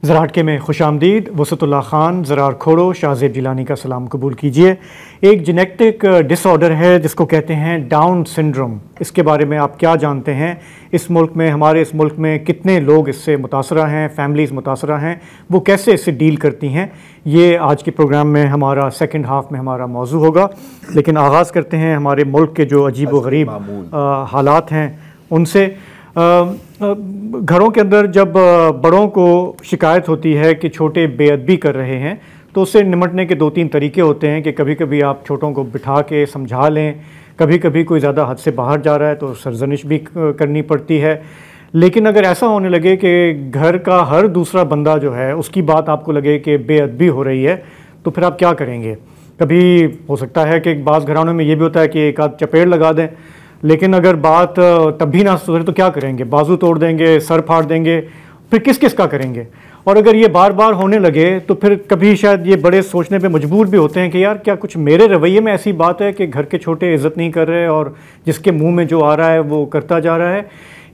زراعت میں خوش آمدید. وسط اللہ خان، زرار کھوڑو، شاہ زیب جیلانی کا سلام قبول کیجئے. ایک جینیٹک ڈس آرڈر ہے جس کو کہتے ہیں ڈاؤن سنڈروم. اس کے بارے میں آپ کیا جانتے ہیں؟ اس ملک میں، ہمارے اس ملک میں کتنے لوگ اس سے متاثرہ ہیں، فیملیز متاثرہ ہیں، وہ کیسے اس سے ڈیل کرتی ہیں، یہ آج کے پروگرام میں ہمارا سیکنڈ ہاف میں ہمارا موضوع ہوگا. لیکن آغاز کرتے ہیں ہمارے ملک کے جو عجیب و غریب حالات ہیں ان سے. گھروں کے اندر جب بڑوں کو شکایت ہوتی ہے کہ چھوٹے بے ادبی کر رہے ہیں تو اس سے نمٹنے کے 2-3 طریقے ہوتے ہیں کہ کبھی کبھی آپ چھوٹوں کو بٹھا کے سمجھا لیں، کبھی کبھی کوئی زیادہ حد سے باہر جا رہا ہے تو سرزنش بھی کرنی پڑتی ہے. لیکن اگر ایسا ہونے لگے کہ گھر کا ہر دوسرا بندہ جو ہے اس کی بات آپ کو لگے کہ بے ادبی ہو رہی ہے تو پھر آپ کیا کریں گے؟ کبھی ہو سکتا ہے کہ بعض گھرانوں میں یہ بھی ہوتا ہے کہ ایک آدھ چپیڑ لگا دیں، لیکن اگر بات تب بھی نہ سدھرے تو کیا کریں گے؟ بازو توڑ دیں گے، سر پھاڑ دیں گے، پھر کس کس کا کریں گے؟ اور اگر یہ بار بار ہونے لگے تو پھر کبھی شاید یہ بڑے سوچنے پہ مجبور بھی ہوتے ہیں کہ یار کیا کچھ میرے رویے میں ایسی بات ہے کہ گھر کے چھوٹے عزت نہیں کر رہے اور جس کے منہ میں جو آ رہا ہے وہ کرتا جا رہا ہے.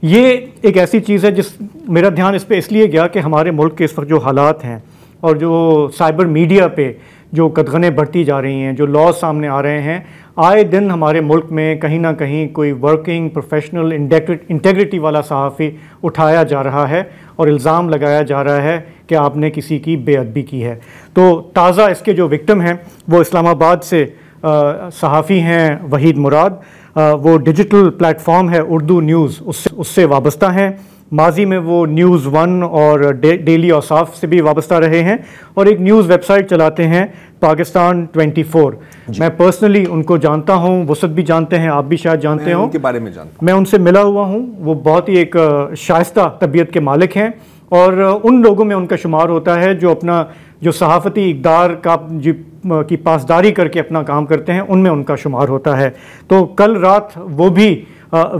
یہ ایک ایسی چیز ہے جس میرا دھیان اس پہ اس لیے گیا کہ ہمارے ملک کے اس وقت جو حالات ہیں اور جو سائبر میڈیا پہ جو قدغنیں بڑھتی جا رہی ہیں، جو لاز سامنے آ رہے ہیں، آئے دن ہمارے ملک میں کہیں نہ کہیں کوئی ورکنگ پروفیشنل انٹیگریٹی والا صحافی اٹھایا جا رہا ہے اور الزام لگایا جا رہا ہے کہ آپ نے کسی کی بے ادبی کی ہے. تو تازہ اس کے جو وکٹم ہیں وہ اسلام آباد سے صحافی ہیں وحید مراد. وہ ڈیجیٹل پلیٹ فارم ہے اردو نیوز، اس سے وابستہ ہیں. ماضی میں وہ نیوز 1 اور ڈیلی اوصاف سے بھی وابستہ رہے ہیں اور ایک نیوز ویب سائٹ چلاتے ہیں پاکستان 24. میں پرسنلی ان کو جانتا ہوں، وسط بھی جانتے ہیں، آپ بھی شاید جانتے ہوں، ان کے بارے میں جانتا ہوں. میں ان سے ملا ہوا ہوں. وہ بہت ہی ایک شائستہ طبیعت کے مالک ہیں اور ان لوگوں میں ان کا شمار ہوتا ہے جو اپنا جو صحافتی اقدار کی پاسداری کر کے اپنا کام کرتے ہیں، ان میں ان کا شمار ہوتا ہے. تو کل رات وہ بھی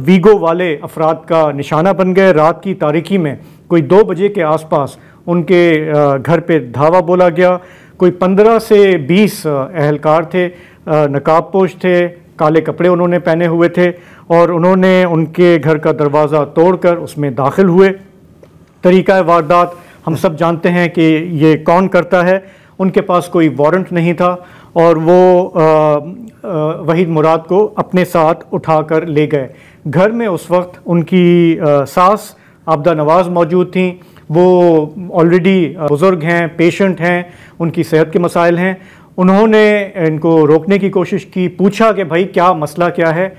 ویگو والے افراد کا نشانہ بن گئے. رات کی تاریکی میں کوئی 2 بجے کے آس پاس ان کے گھر پہ دھاوا بولا گیا. کوئی 15 سے 20 اہلکار تھے، نقاب پوش تھے، کالے کپڑے انہوں نے پہنے ہوئے تھے اور انہوں نے ان کے گھر کا دروازہ توڑ کر اس میں داخل ہوئے. طریقہ واردات ہم سب جانتے ہیں کہ یہ کون کرتا ہے. ان کے پاس کوئی وارنٹ نہیں تھا اور وہ وحید مراد کو اپنے ساتھ اٹھا کر لے گئے. گھر میں اس وقت ان کی ساس عابدہ نواز موجود تھیں. وہ آلریڈی بزرگ ہیں، پیشنٹ ہیں، ان کی صحت کے مسائل ہیں. انہوں نے ان کو روکنے کی کوشش کی، پوچھا کہ بھائی کیا مسئلہ کیا ہے،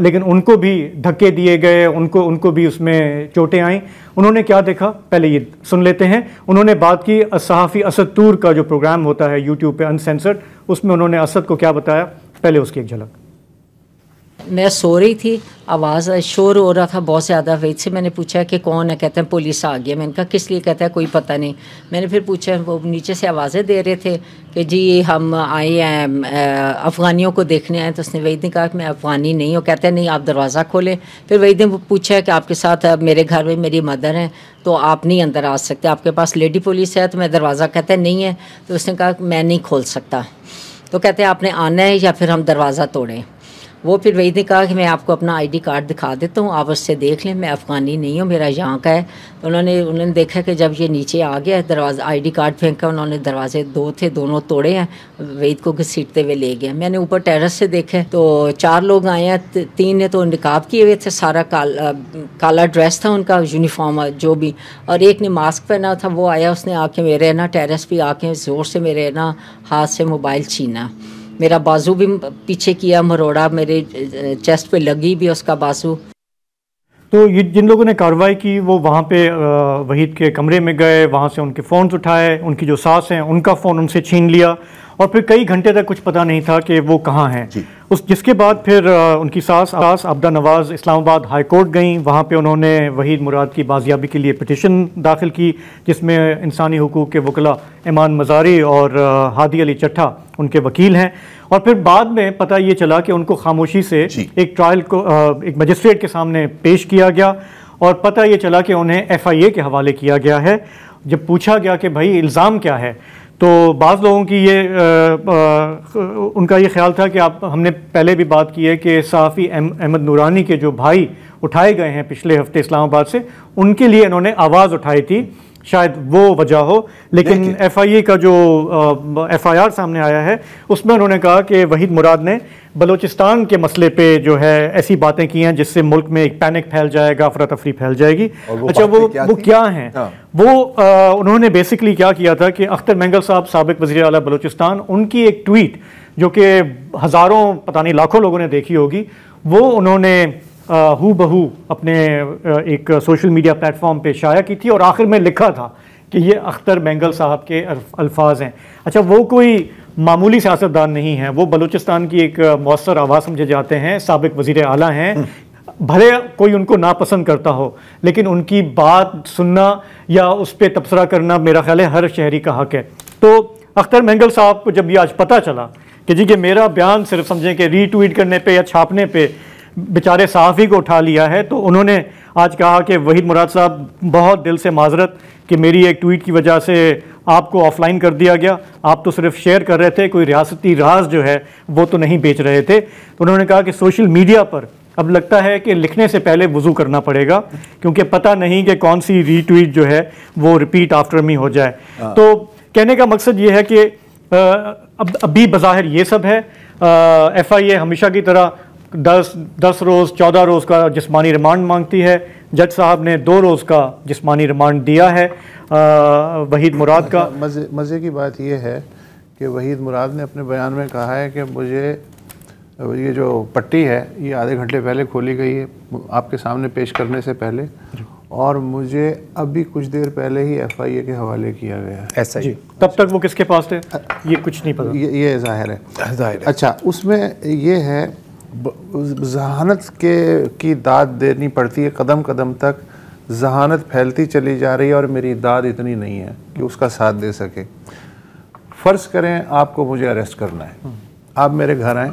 لیکن ان کو بھی دھکے دیے گئے، ان کو بھی اس میں چوٹیں آئیں. انہوں نے کیا دیکھا پہلے یہ سن لیتے ہیں. انہوں نے بات کی صحافی اسد طور کا جو پروگرام ہوتا ہے یوٹیوب پہ انسینسرڈ، اس میں انہوں نے اسد کو کیا بتایا، پہلے اس کی ایک جھلک. میں سو رہی تھی، آواز شور ہو رہا تھا بہت زیادہ. وید سے میں نے پوچھا کہ کون ہے، کہتے ہیں پولیس آ گیا. میں نے کہا کس لیے؟ کہتا ہے کوئی پتہ نہیں. میں نے پھر پوچھا، وہ نیچے سے آوازیں دے رہے تھے کہ جی ہم آئے ہیں افغانیوں کو دیکھنے آئے. تو اس نے وید نے کہا کہ میں افغانی نہیں ہوں. کہتے ہیں نہیں آپ دروازہ کھولیں. پھر وید نے پوچھا کہ آپ کے ساتھ میرے گھر میں میری مدر ہیں تو آپ نہیں اندر آ سکتے، آپ کے پاس لیڈی پولیس ہے؟ تو میں دروازہ، کہتے ہیں نہیں ہے. تو اس نے کہا کہ میں نہیں کھول سکتا. تو کہتے ہیں آپ نے آنا ہے یا پھر ہم دروازہ توڑیں. وہ پھر وہی نے کہا کہ میں آپ کو اپنا آئی ڈی کارڈ دکھا دیتا ہوں، آپ اس سے دیکھ لیں، میں افغانی نہیں ہوں، میرا یہاں کا ہے. تو انہوں نے دیکھا کہ جب یہ نیچے آ گیا دروازہ، آئی ڈی کارڈ پھینکا. انہوں نے دروازے 2 تھے، دونوں توڑے ہیں، وید کو گھسیٹتے ہوئے لے گئے. میں نے اوپر ٹیرس سے دیکھا تو 4 لوگ آئے ہیں. 3 نے تو نقاب کیے ہوئے تھے، سارا کالا ڈریس تھا ان کا، یونیفارم جو بھی، اور ایک نے ماسک پہنا تھا. وہ آیا، اس نے آ کے میرے نا ٹیرس پہ آ کے زور سے میرے نا ہاتھ سے موبائل چھینا. میرا بازو بھی پیچھے کیا مروڑا، میرے چیسٹ پہ لگی بھی اس کا بازو. تو یہ جن لوگوں نے کارروائی کی وہ وہاں پہ وحید کے کمرے میں گئے، وہاں سے ان کے فونز اٹھائے، ان کی جو ساس ہیں ان کا فون ان سے چھین لیا اور پھر کئی گھنٹے تک کچھ پتہ نہیں تھا کہ وہ کہاں ہیں. جس کے بعد پھر ان کی ساس عابدہ نواز اسلام آباد ہائی کورٹ گئیں. وہاں پہ انہوں نے وحید مراد کی بازیابی کے لیے پٹیشن داخل کی جس میں انسانی حقوق کے وکلاء ایمان مزاری اور ہادی علی چٹھا ان کے وکیل ہیں. اور پھر بعد میں پتہ یہ چلا کہ ان کو خاموشی سے ایک ٹرائل کو ایک مجسٹریٹ کے سامنے پیش کیا گیا اور پتہ یہ چلا کہ انہیں FIA کے حوالے کیا گیا ہے. جب پوچھا گیا کہ بھائی الزام کیا ہے تو بعض لوگوں کی ان کا یہ خیال تھا کہ ہم نے پہلے بھی بات کی ہے کہ صحافی احمد نورانی کے جو بھائی اٹھائے گئے ہیں پچھلے ہفتے اسلام آباد سے، ان کے لیے انہوں نے آواز اٹھائی تھی شاید وہ وجہ ہو. لیکن ایف آئی اے کا جو ایف آئی آر سامنے آیا ہے اس میں انہوں نے کہا کہ وحید مراد نے بلوچستان کے مسئلے پہ جو ہے ایسی باتیں کی ہیں جس سے ملک میں ایک پینک پھیل جائے گا, افراتفری پھیل جائے گی. اچھا وہ کیا ہیں؟ وہ انہوں نے بیسکلی کیا تھا کہ اختر مینگل صاحب سابق وزیر اعلیٰ بلوچستان, ان کی ایک ٹویٹ جو کہ ہزاروں پتہ نہیں لاکھوں لوگوں نے دیکھی ہوگی, وہ انہوں نے ہو بہو اپنے ایک سوشل میڈیا پلیٹ فارم پہ شائع کی تھی اور آخر میں لکھا تھا کہ یہ اختر مینگل صاحب کے الفاظ ہیں. اچھا وہ کوئی معمولی سیاستدان نہیں ہیں, وہ بلوچستان کی ایک مؤثر آواز سمجھے جاتے ہیں, سابق وزیر اعلیٰ ہیں. بھلے کوئی ان کو ناپسند کرتا ہو لیکن ان کی بات سننا یا اس پہ تبصرہ کرنا میرا خیال ہے ہر شہری کا حق ہے. تو اختر مینگل صاحب کو جب یہ آج پتہ چلا کہ جی کہ میرا بیان صرف سمجھیں کہ ری ٹویٹ کرنے پہ یا چھاپنے پہ بیچارے صحافی کو اٹھا لیا ہے, تو انہوں نے آج کہا کہ وحید مراد صاحب بہت دل سے معذرت کہ میری ایک ٹویٹ کی وجہ سے آپ کو آف لائن کر دیا گیا, آپ تو صرف شیئر کر رہے تھے, کوئی ریاستی راز جو ہے وہ تو نہیں بیچ رہے تھے. تو انہوں نے کہا کہ سوشل میڈیا پر اب لگتا ہے کہ لکھنے سے پہلے وضو کرنا پڑے گا کیونکہ پتہ نہیں کہ کون سی ری ٹویٹ جو ہے وہ ریپیٹ آفٹر می ہو جائے. تو کہنے کا مقصد یہ ہے کہ ابھی بظاہر یہ سب ہے. ایف آئی اے ہمیشہ کی طرح 10 روز 14 روز کا جسمانی ریمانڈ مانگتی ہے. جج صاحب نے 2 روز کا جسمانی ریمانڈ دیا ہے وحید مراد کا. مزے کی بات یہ ہے کہ وحید مراد نے اپنے بیان میں کہا ہے کہ مجھے یہ جو پٹی ہے یہ آدھے گھنٹے پہلے کھولی گئی ہے آپ کے سامنے پیش کرنے سے پہلے, اور مجھے ابھی کچھ دیر پہلے ہی ایف آئی اے کے حوالے کیا گیا ہے. ایسا جی تب تک وہ کس کے پاس تھے یہ کچھ نہیں پتا, یہ ظاہر ہے. اچھا اس میں یہ ہے ذہانت کی داد دینی پڑتی ہے, قدم قدم تک ذہانت پھیلتی چلی جا رہی ہے اور میری داد اتنی نہیں ہے کہ اس کا ساتھ دے سکے. فرض کریں آپ کو مجھے اریسٹ کرنا ہے, آپ میرے گھر آئیں,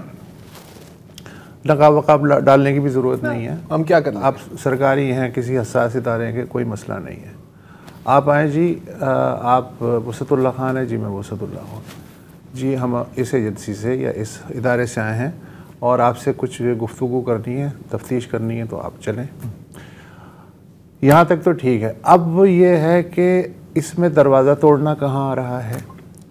نقاب وقاب ڈالنے کی بھی ضرورت نہیں ہے, ہم کیا کرنا, آپ سرکاری ہیں کسی حساس ادارے کے, کوئی مسئلہ نہیں ہے. آپ آئیں جی, آپ وسط اللہ خان ہیں جی, میں وسط اللہ ہوں جی, ہم اس ایجنسی سے یا اس ادارے سے آئے ہیں اور آپ سے کچھ گفتگو کرنی ہے, تفتیش کرنی ہے, تو آپ چلیں. یہاں تک تو ٹھیک ہے. اب یہ ہے کہ اس میں دروازہ توڑنا کہاں آ رہا ہے,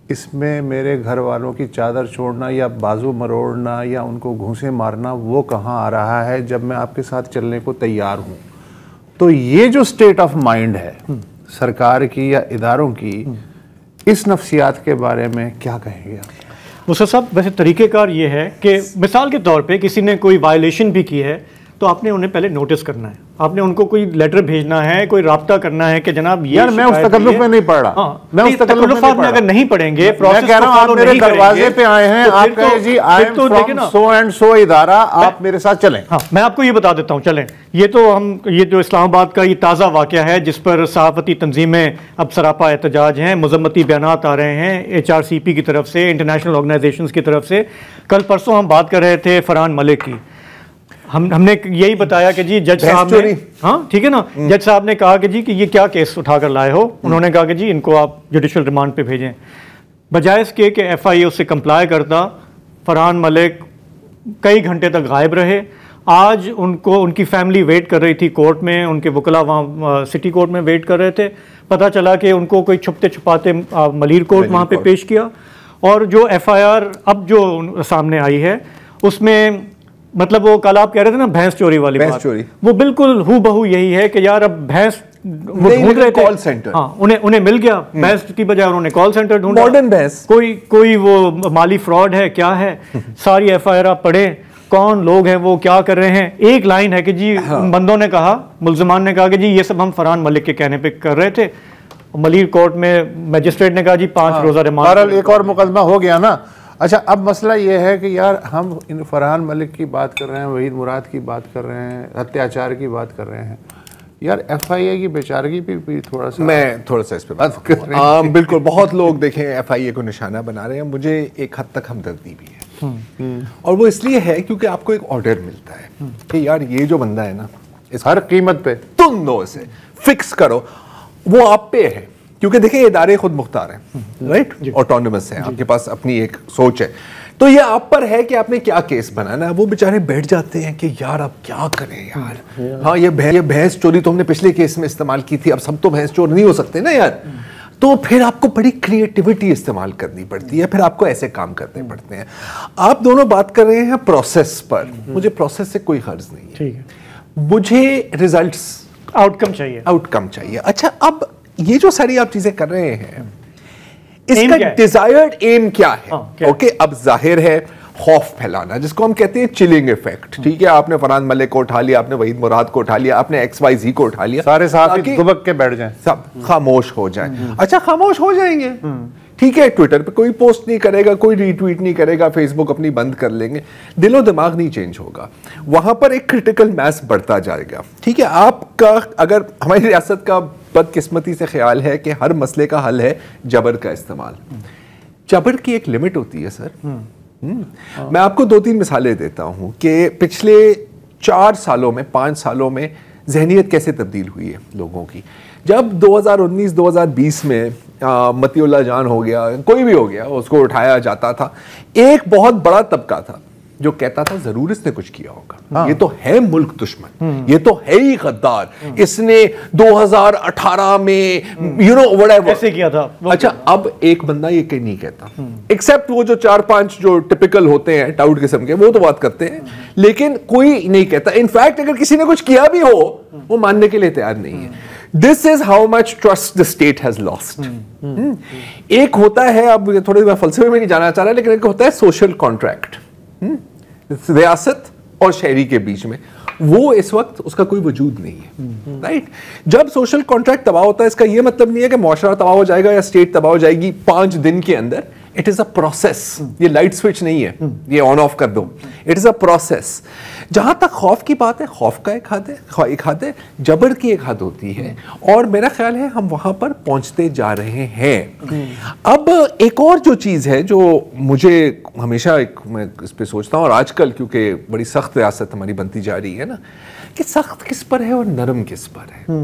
اس میں میرے گھر والوں کی چادر چھوڑنا یا بازو مروڑنا یا ان کو گھونسے مارنا وہ کہاں آ رہا ہے جب میں آپ کے ساتھ چلنے کو تیار ہوں. تو یہ جو سٹیٹ آف مائنڈ ہے سرکار کی یا اداروں کی, اس نفسیات کے بارے میں کیا کہیں گے آپ؟ مصطفیٰ صاحب ویسے طریقہ کار یہ ہے کہ مثال کے طور پہ کسی نے کوئی وائلیشن بھی کی ہے تو آپ نے انہیں پہلے نوٹس کرنا ہے, آپ نے ان کو کوئی لیٹر بھیجنا ہے, کوئی رابطہ کرنا ہے کہ جناب یہ یار میں اس تکلف میں نہیں پڑھ رہا, میں اس تکلف میں اگر نہیں پڑھیں گے, میں کہہ رہا ہوں آپ میرے دروازے پہ آئے ہیں, آپ کہیں جی I am from so and so ادارہ, آپ میرے ساتھ چلیں. ہاں میں آپ کو یہ بتا دیتا ہوں, چلیں. یہ جو اسلام آباد کا یہ تازہ واقعہ ہے جس پر صحافتی تنظیمیں اب سراپا احتجاج ہیں, مذمتی بیانات آ رہے ہیں ایچ آر سی پی کی طرف سے, انٹرنیشنل آرگنائزیشنز کی طرف سے. کل پرسوں ہم بات کر رہے تھے فرحان ملک کی, ہم نے یہی بتایا کہ جی جج صاحب نے, ہاں ٹھیک ہے نا, جج صاحب نے کہا کہ جی کہ یہ کیا کیس اٹھا کر لائے ہو. انہوں نے کہا کہ جی ان کو آپ جوڈیشل ریمانڈ پہ بھیجیں, بجائے اس کے کہ ایف آئی اے اس سے کمپلائی کرتا. فرحان ملک کئی گھنٹے تک غائب رہے. آج ان کی فیملی ویٹ کر رہی تھی کورٹ میں, ان کے وکلا وہاں سٹی کورٹ میں ویٹ کر رہے تھے. پتہ چلا کہ ان کو کوئی چھپتے چھپاتے ملیر کورٹ وہاں پہ پیش کیا, اور جو ایف آئی آر اب جو سامنے آئی ہے اس میں مطلب وہ کل آپ کہہ رہے تھے نا بھینس چوری والی بات, وہ بالکل ہو بہو یہی ہے کہ یار اب بھینس وہ ڈھونڈ رہے تھے کال سینٹر, ہاں انہیں مل گیا بھینس کی بجائے انہوں نے کال سینٹر ڈھونڈا, ماڈرن بھینس, کوئی وہ مالی فراڈ ہے کیا ہے. ساری ایف آئی آر آپ پڑھیں, کون لوگ ہیں وہ, کیا کر رہے ہیں. ایک لائن ہے کہ جی بندوں نے کہا, ملزمان نے کہا کہ جی یہ سب ہم فرحان ملک کے کہنے پہ کر رہے تھے. ملیر کورٹ میں میجسٹریٹ نے کہا جی 5 روزہ ریمانڈ, ایک اور مقدمہ ہو گیا نا. اچھا اب مسئلہ یہ ہے کہ یار ہم فرحان ملک کی بات کر رہے ہیں, وحید مراد کی بات کر رہے ہیں, اتیاچار کی بات کر رہے ہیں, یار ایف آئی اے کی بیچارگی پہ تھوڑا سا اس پہ بات کر رہے ہیں. بالکل, بہت لوگ دیکھیں ایف آئی اے کو نشانہ بنا رہے ہیں. مجھے ایک حد تک ہمدردی بھی ہے, اور وہ اس لیے ہے کیونکہ آپ کو ایک آرڈر ملتا ہے کہ یار یہ جو بندہ ہے نا اس ہر قیمت پہ تم دو اسے فکس کرو. وہ آپ پہ ہے کیونکہ دیکھیں ادارے خود مختار ہیں, رائٹ, آٹونومس ہیں, آپ کے پاس اپنی ایک سوچ ہے تو یہ آپ پر ہے کہ آپ نے کیا کیس بنانا ہے. وہ بیچارے بیٹھ جاتے ہیں کہ یار اب کیا کریں یار, ہاں یہ بھینس چوری تو ہم نے پچھلے کیس میں استعمال کی تھی, اب سب تو بھینس چور نہیں ہو سکتے نا یار. تو پھر آپ کو بڑی کریٹیوٹی استعمال کرنی پڑتی ہے, پھر آپ کو ایسے کام کرنے پڑتے ہیں. آپ دونوں بات کر رہے ہیں پروسیس پر, مجھے پروسیس سے کوئی غرض نہیں ہے, مجھے ریزلٹس, آؤٹ کم چاہیے. اچھا اب یہ جو ساری آپ چیزیں کر رہے ہیں, اس کا ڈیزائرڈ ایم کیا ہے؟ اوکے, اب ظاہر ہے خوف پھیلانا, جس کو ہم کہتے ہیں چلنگ ایفیکٹ. ٹھیک ہے, آپ نے فرحان ملک کو اٹھا لیا, آپ نے وحید مراد کو اٹھا لیا, آپ نے ایکس وائی زی کو اٹھا لیا, سارے صحافی دبک کے بیٹھ جائیں, سب خاموش ہو جائیں. اچھا خاموش ہو جائیں گے, ٹھیک ہے, ٹویٹر پہ کوئی پوسٹ نہیں کرے گا, کوئی ری ٹویٹ نہیں کرے گا, فیس بک اپنی بند کر لیں گے, دل و دماغ نہیں چینج ہوگا, وہاں پر ایک کرٹیکل میس بڑھتا جائے گا. ٹھیک ہے, آپ کا اگر ہماری ریاست کا بدقسمتی سے خیال ہے کہ ہر مسئلے کا حل ہے جبر کا استعمال, جبر کی ایک لمٹ ہوتی ہے سر. میں آپ کو 2-3 مثالیں دیتا ہوں کہ پچھلے 4 سالوں میں 5 سالوں میں ذہنیت کیسے تبدیل ہوئی ہے لوگوں کی. جب 2019-2020 میں متی اللہ جان ہو گیا, کوئی بھی ہو گیا, اس کو اٹھایا جاتا تھا, ایک بہت بڑا طبقہ تھا جو کہتا تھا ضرور اس نے کچھ کیا ہوگا, یہ تو ہے ملک دشمن, یہ تو ہے ہی غدار, اس نے 2018 میں ایسے کیا تھا. اچھا اب ایک بندہ یہ نہیں کہتا, ایکسپٹ وہ جو 4-5 جو ٹپیکل ہوتے ہیں ٹاؤٹ قسم کے, وہ تو بات کرتے ہیں, لیکن کوئی نہیں کہتا. انفیکٹ اگر کسی نے کچھ کیا بھی ہو وہ ماننے کے لیے تیار نہیں ہے. This is how much trust the state has lost. ایک ہوتا ہے, اب تھوڑے میں فلسفے میں نہیں جانا چاہ رہا, لیکن ایک ہوتا ہے سوشل کانٹریکٹ ریاست اور شہری کے بیچ میں, وہ اس وقت اس کا کوئی وجود نہیں ہے. رائٹ, جب سوشل کانٹریکٹ تباہ ہوتا ہے, اس کا یہ مطلب نہیں ہے کہ معاشرہ تباہ ہو جائے گا یا اسٹیٹ تباہ ہو جائے گی 5 دن کے اندر. اٹ از اے پروسیس, یہ لائٹ سوئچ نہیں ہے یہ آن آف کر دو, اٹ از اے پروسیس. جہاں تک خوف کی بات ہے, خوف کا ایک حد ہے, جبر کی ایک حد ہوتی ہے, اور میرا خیال ہے ہم وہاں پر پہنچتے جا رہے ہیں. اب ایک اور جو چیز ہے جو مجھے ہمیشہ میں اس پہ سوچتا ہوں, اور آج کل کیونکہ بڑی سخت ریاست ہماری بنتی جا رہی ہے نا, کہ سخت کس پر ہے اور نرم کس پر ہے.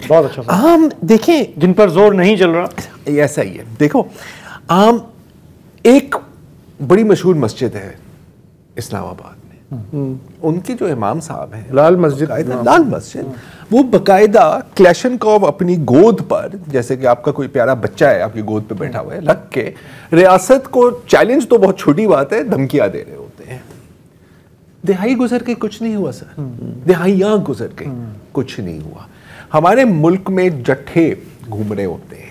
بہت اچھا. ہم دیکھیں جن پر زور نہیں چل رہا, ایسا ہی ہے. دیکھو ایک بڑی مشہور مسجد ہے اسلام آباد میں, ان کے جو امام صاحب ہیں, لال مسجد, وہ باقاعدہ کلیشنکوف اپنی گود پر, جیسے کہ آپ کا کوئی پیارا بچہ ہے آپ کی گود پہ بیٹھا ہوا ہے, رکھ کے ریاست کو چیلنج تو بہت چھوٹی بات ہے, دھمکیاں دے رہے ہوتے ہیں. دہائی گزر کے کچھ نہیں ہوا سر, دہائیاں گزر کے کچھ نہیں ہوا. ہمارے ملک میں جٹھے گھوم رہے ہوتے ہیں,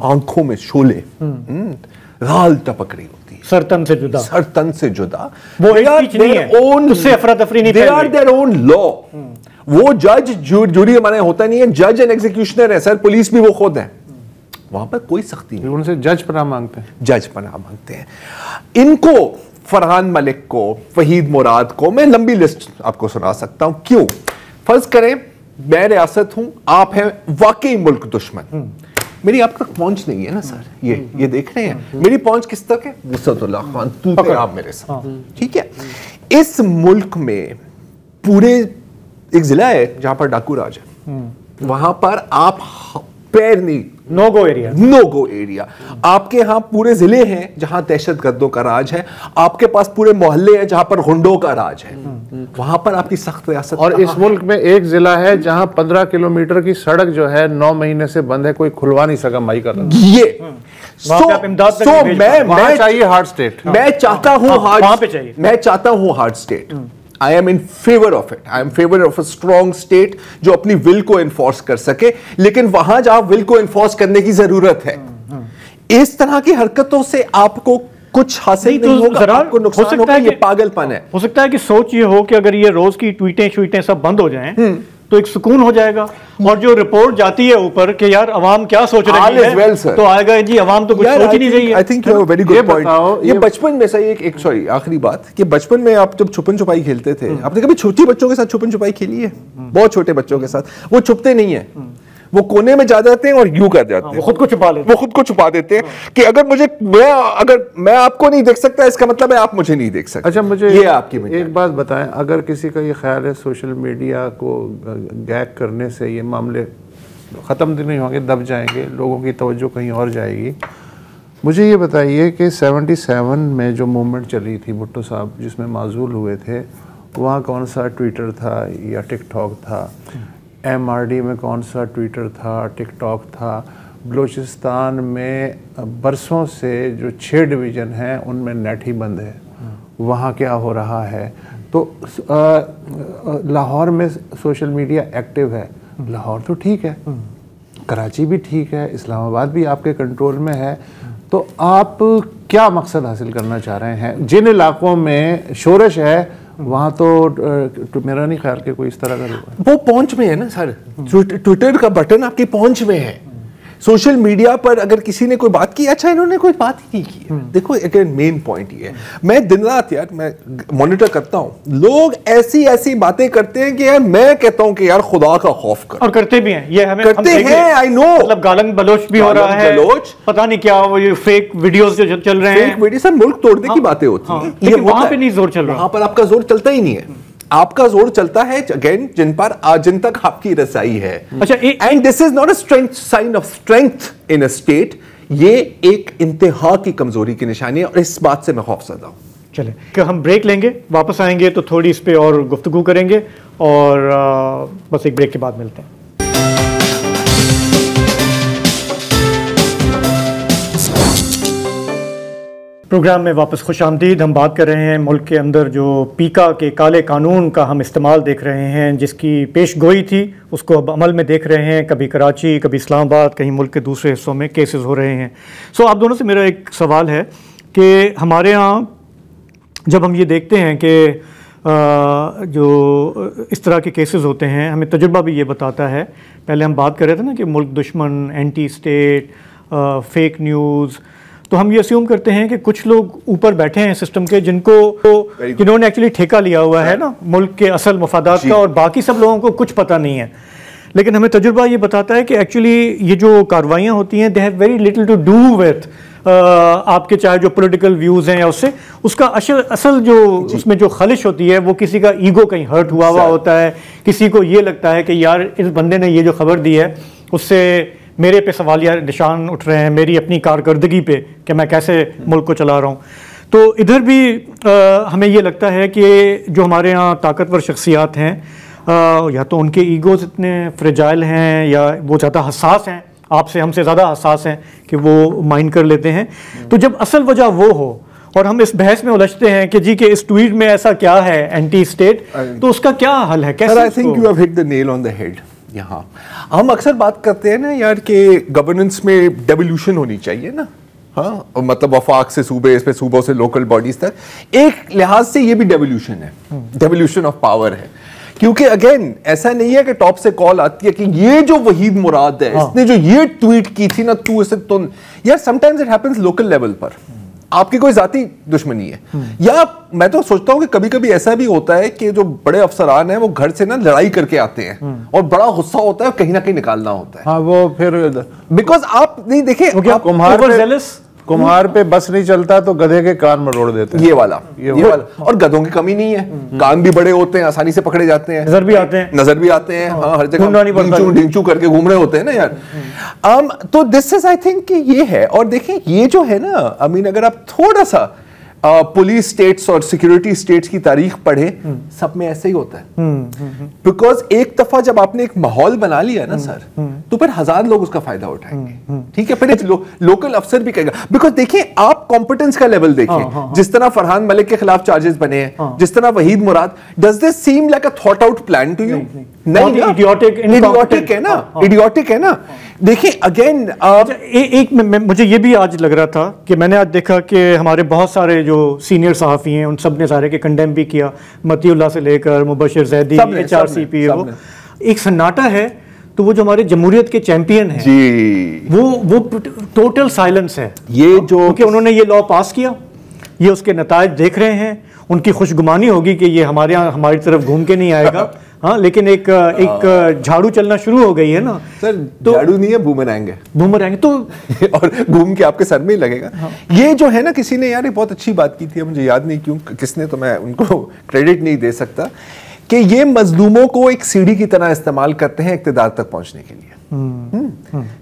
آنکھوں میں شولے, غال ٹپک رہی ہوتی ہے, سر تن سے جدا. وہ they are their own law. وہ جج جوری ہمارے ہوتا نہیں ہے, جج اینڈ ایگزیکیوشنر ہے سر, پولیس بھی وہ خود ہے. وہاں پر کوئی سختی نہیں, ان سے جج پناہ مانگتے ہیں. ان کو, فرحان ملک کو, وحید مراد کو, میں لمبی لسٹ آپ کو سنا سکتا ہوں. کیوں؟ فرض کریں میں ریاست ہوں, آپ ہیں واقعی ملک دشمن, میری آپ تک پہنچ نہیں ہے نا سر, یہ دیکھ رہے ہیں میری پہنچ کس تک ہے, وسعت اللہ خان تو پہ آپ میرے ساتھ. ٹھیک ہے, اس ملک میں پورے ایک ضلع ہے جہاں پر ڈاکو راج ہے, وہاں پر آپ پیر نہیں, نو گو ایریا. آپ کے ہاں پورے ضلع ہیں جہاں دہشت گردوں کا راج ہے, آپ کے پاس پورے محلے ہیں جہاں پر غنڈوں کا راج ہے, وہاں پر آپ کی سخت ریاست. اور اس ملک میں ایک ضلع ہے جہاں 15 کلومیٹر کی سڑک جو ہے 9 مہینے سے بند ہے, کوئی کھلوا نہیں سکا مائی کر رہا. یہ میں چاہیے ہارڈ اسٹیٹ, میں چاہتا ہوں hard state. I am in favor of it. I am in favor of a strong state جو اپنی will کو انفورس کر سکے, لیکن وہاں جہاں will کو انفورس کرنے کی ضرورت ہے, اس طرح کی حرکتوں سے آپ کو کچھ حاصل نہیں ہوگا, آپ کو نقصان ہوگا. یہ پاگل پن ہے. ہو سکتا ہے کہ سوچ یہ ہو کہ اگر یہ روز کی ٹویٹیں سب بند ہو جائیں تو ایک سکون ہو جائے گا, اور جو رپورٹ جاتی ہے اوپر کہ یار عوام کیا سوچ رہی ہے, تو آئے گا جی عوام تو کچھ سوچ ہی نہیں رہی ہے. I think you have a very good point. یہ بچپن میں سے ایک سوری آخری بات, کہ بچپن میں آپ جب چھپن چھپائی کھیلتے تھے, آپ نے کبھی چھوٹی بچوں کے ساتھ چھپن چھپائی کھیلی ہے؟ بہت چھوٹے بچوں کے ساتھ وہ چھپتے نہیں ہیں, وہ کونے میں جا جاتے ہیں اور یوں کر جاتے ہیں, وہ خود کو چھپا دیتے ہیں کہ اگر میں آپ کو نہیں دیکھ سکتا اس کا مطلب ہے آپ مجھے نہیں دیکھ سکتے. اچھا مجھے ایک بات بتائیں, اگر کسی کا یہ خیال ہے سوشل میڈیا کو گیگ کرنے سے یہ معاملے ختم نہیں ہوں گے, دب جائیں گے, لوگوں کی توجہ کہیں اور جائے گی, مجھے یہ بتائیے کہ 77 میں جو موومنٹ چلی تھی بھٹو صاحب جس میں معزول ہوئے تھے وہاں کون سا ٹویٹر تھا یا ٹک ٹاک تھا؟ MRD میں کون سا ٹویٹر تھا ٹک ٹاک تھا؟ بلوچستان میں برسوں سے جو 6 ڈویژن ہیں ان میں نیٹ ہی بند ہے، وہاں کیا ہو رہا ہے؟ تو لاہور میں سوشل میڈیا ایکٹیو ہے، لاہور تو ٹھیک ہے، کراچی بھی ٹھیک ہے، اسلام آباد بھی آپ کے کنٹرول میں ہے، تو آپ کیا مقصد حاصل کرنا چاہ رہے ہیں؟ جن علاقوں میں شورش ہے وہاں تو میرا نہیں خیال کہ کوئی اس طرح کا وہ پہنچ میں ہے نا سر، ٹویٹر کا بٹن آپ کی پہنچ میں ہے. سوشل میڈیا پر اگر کسی نے کوئی بات کی، اچھا انہوں نے کوئی بات ہی نہیں کی. دیکھو اگین مین پوائنٹ یہ ہے، میں دن رات یار میں مانیٹر کرتا ہوں، لوگ ایسی باتیں کرتے ہیں کہ یار میں کہتا ہوں کہ یار خدا کا خوف کر، اور کرتے بھی ہیں یہ، ہمیں کرتے ہیں. آئی نو مطلب گالن بلوچ بھی ہو رہا ہے، پتہ نہیں کیا وہ یہ فیک ویڈیوز جو چل رہے ہیں، فیک ویڈیو سر ملک توڑنے کی باتیں ہوتی ہیں، لیکن وہاں پہ نہیں زور چل رہا، وہاں پر آپ کا زور چلتا ہی نہیں ہے. آپ کا زور چلتا ہے اگین جن تک آپ کی رسائی ہے. اچھا، and this is not a strength, sign of strength in a state. یہ ایک انتہا کی کمزوری کی نشانی ہے اور اس بات سے میں خوف زدہ ہوں. چلیں کہ ہم بریک لیں گے، واپس آئیں گے تو تھوڑی اس پہ اور گفتگو کریں گے، اور بس ایک بریک کے بعد ملتے ہیں. پروگرام میں واپس خوش آمدید. ہم بات کر رہے ہیں ملک کے اندر جو پیکا کے کالے قانون کا ہم استعمال دیکھ رہے ہیں، جس کی پیش گوئی تھی اس کو اب عمل میں دیکھ رہے ہیں. کبھی کراچی، کبھی اسلام آباد، کہیں ملک کے دوسرے حصوں میں کیسز ہو رہے ہیں. آپ دونوں سے میرا ایک سوال ہے کہ ہمارے ہاں جب ہم یہ دیکھتے ہیں کہ جو اس طرح کے کیسز ہوتے ہیں، ہمیں تجربہ بھی یہ بتاتا ہے. پہلے ہم بات کر رہے تھے نا کہ ملک دشمن، اینٹی اسٹیٹ، فیک نیوز، تو ہم یہ اسیوم کرتے ہیں کہ کچھ لوگ اوپر بیٹھے ہیں سسٹم کے جنہوں نے ایکچولی ٹھیکہ لیا ہوا ہے نا ملک کے اصل مفادات کا، اور باقی سب لوگوں کو کچھ پتہ نہیں ہے. لیکن ہمیں تجربہ یہ بتاتا ہے کہ ایکچولی یہ جو کاروائیاں ہوتی ہیں، they have very little to do with آپ کے چاہے جو پولیٹیکل ویوز ہیں، یا اس کا اصل جو اس میں جو خلش ہوتی ہے وہ کسی کا ایگو کہیں ہرٹ ہوا ہوتا ہے، کسی کو یہ لگتا ہے کہ یار اس بندے نے یہ جو خبر دی ہے اس سے میرے پہ سوالیہ نشان اٹھ رہے ہیں، میری اپنی کارکردگی پہ کہ میں کیسے ملک کو چلا رہا ہوں. تو ادھر بھی ہمیں یہ لگتا ہے کہ جو ہمارے ہاں طاقتور شخصیات ہیں، یا تو ان کے ایگوز اتنے فریجائل ہیں یا وہ زیادہ حساس ہیں، آپ سے ہم سے زیادہ حساس ہیں کہ وہ مائنڈ کر لیتے ہیں. تو جب اصل وجہ وہ ہو اور ہم اس بحث میں الجھتے ہیں کہ جی کہ اس ٹویٹ میں ایسا کیا ہے اینٹی اسٹیٹ، تو اس کا کیا حل ہے؟ کیسے؟ I think you have hit the nail on the head. یہاں ہم اکثر بات کرتے ہیں نا یار کہ گورننس میں ڈیولیوشن ہونی چاہیے نا، ہاں مطلب وفاق سے صوبے، اس پہ صوبوں سے لوکل باڈیز تک. ایک لحاظ سے یہ بھی ڈیولیوشن ہے، ڈیولیوشن آف پاور ہے، کیونکہ اگین ایسا نہیں ہے کہ ٹاپ سے کال آتی ہے کہ یہ جو وحید مراد ہے اس نے جو یہ ٹویٹ کی تھی نا تو اسے تو یار sometimes it happens local level پر، آپ کی کوئی ذاتی دشمنی ہے. یا میں تو سوچتا ہوں کہ کبھی کبھی ایسا بھی ہوتا ہے کہ جو بڑے افسران ہیں وہ گھر سے نا لڑائی کر کے آتے ہیں اور بڑا غصہ ہوتا ہے اور کہیں نہ کہیں نکالنا ہوتا ہے. ہاں وہ پھر بیکاز آپ نہیں دیکھیں کمہار پہ بس نہیں چلتا تو گدھے کے کان میں روڑ دیتے ہیں. یہ والا اور گدھوں کی کمی نہیں ہے، کان بھی بڑے ہوتے ہیں، آسانی سے پکڑے جاتے ہیں، نظر بھی آتے ہیں، ہاں ہر جگہ ڈنچو کر کے گھوم رہے ہوتے ہیں نا یار. تو دس از آئی تھنک کہ یہ ہے. اور دیکھیں یہ جو ہے نا امین، اگر آپ تھوڑا سا پولیس اسٹیٹس اور سیکورٹی اسٹیٹس کی تاریخ پڑھے، سب میں ایسا ہی ہوتا ہے. بیکاز ایک دفعہ جب آپ نے ایک ماحول بنا لیا نا سر، تو پھر ہزار لوگ اس کا فائدہ اٹھائیں گے. ٹھیک ہے، پھر لوکل افسر بھی کہے گا. بیکاز دیکھیں آپ کمپیٹنس کا لیول دیکھیں، جس طرح فرحان ملک کے خلاف چارجز بنے ہیں، جس طرح Waheed Murad, does this seem like a thought out plan to you? نہیں، ایڈیوٹک ہے نا. دیکھیں اگین ایک مجھے یہ بھی آج لگ رہا تھا کہ میں نے آج دیکھا کہ ہمارے بہت سارے جو سینئر صحافی ہیں ان سب نے ظاہر کے کنڈیم بھی کیا، متی اللہ سے لے کر مبشر زیدی، HRCP، ایک سناٹا ہے. تو وہ جو ہمارے جمہوریت کے چیمپئن ہیں جی وہ ٹوٹل سائلنس ہے. یہ جو کیونکہ انہوں نے یہ لا پاس کیا، یہ اس کے نتائج دیکھ رہے ہیں، ان کی خوش گمانی ہوگی کہ یہ ہمارے یہاں ہماری طرف گھوم کے نہیں آئے گا. ہاں لیکن ایک جھاڑو چلنا شروع ہو گئی ہے نا سر. جھاڑو نہیں ہے، بومرینگ ہے. بومرینگ تو اور گھوم کے آپ کے سر میں ہی لگے گا. یہ جو ہے نا کسی نے یار بہت اچھی بات کی تھی، مجھے یاد نہیں کیوں کس نے، تو میں ان کو کریڈٹ نہیں دے سکتا، کہ یہ مظلوموں کو ایک سیڑھی کی طرح استعمال کرتے ہیں اقتدار تک پہنچنے کے لیے.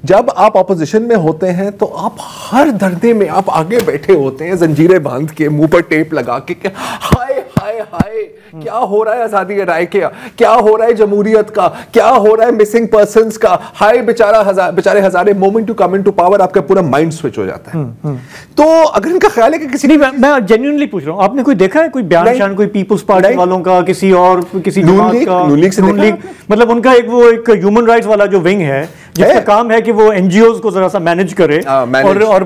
جب آپ اپوزیشن میں ہوتے ہیں تو آپ ہر دھرنے میں آپ آگے بیٹھے ہوتے ہیں زنجیریں باندھ کے, منہ پر ٹیپ لگا کے, ہائے ہائے ہائے کیا ہو رہا ہے آزادی رائے کا, کیا ہو رہا ہے جمہوریت کا, کیا ہو رہا ہے مسنگ پرسنز کا, ہائے بیچارے ہزارے, moment to come into power, آپ کا پورا مائنڈ سوئچ ہو جاتا ہے. تو اگر ان کا خیال ہے کہ کسی نہیں, میں جینیونلی پوچھ رہا ہوں, آپ نے کوئی دیکھا ہے کوئی بیان شان کوئی پیپلز پارٹی والوں کا, کسی اور کسی جماعت کا, نون لیگ, مطلب ان کا ایک ہیومن رائٹس والا جو ونگ ہے جس کا کام ہے کہ وہ این جی اوز کو ذرا سا مینج کرے, اور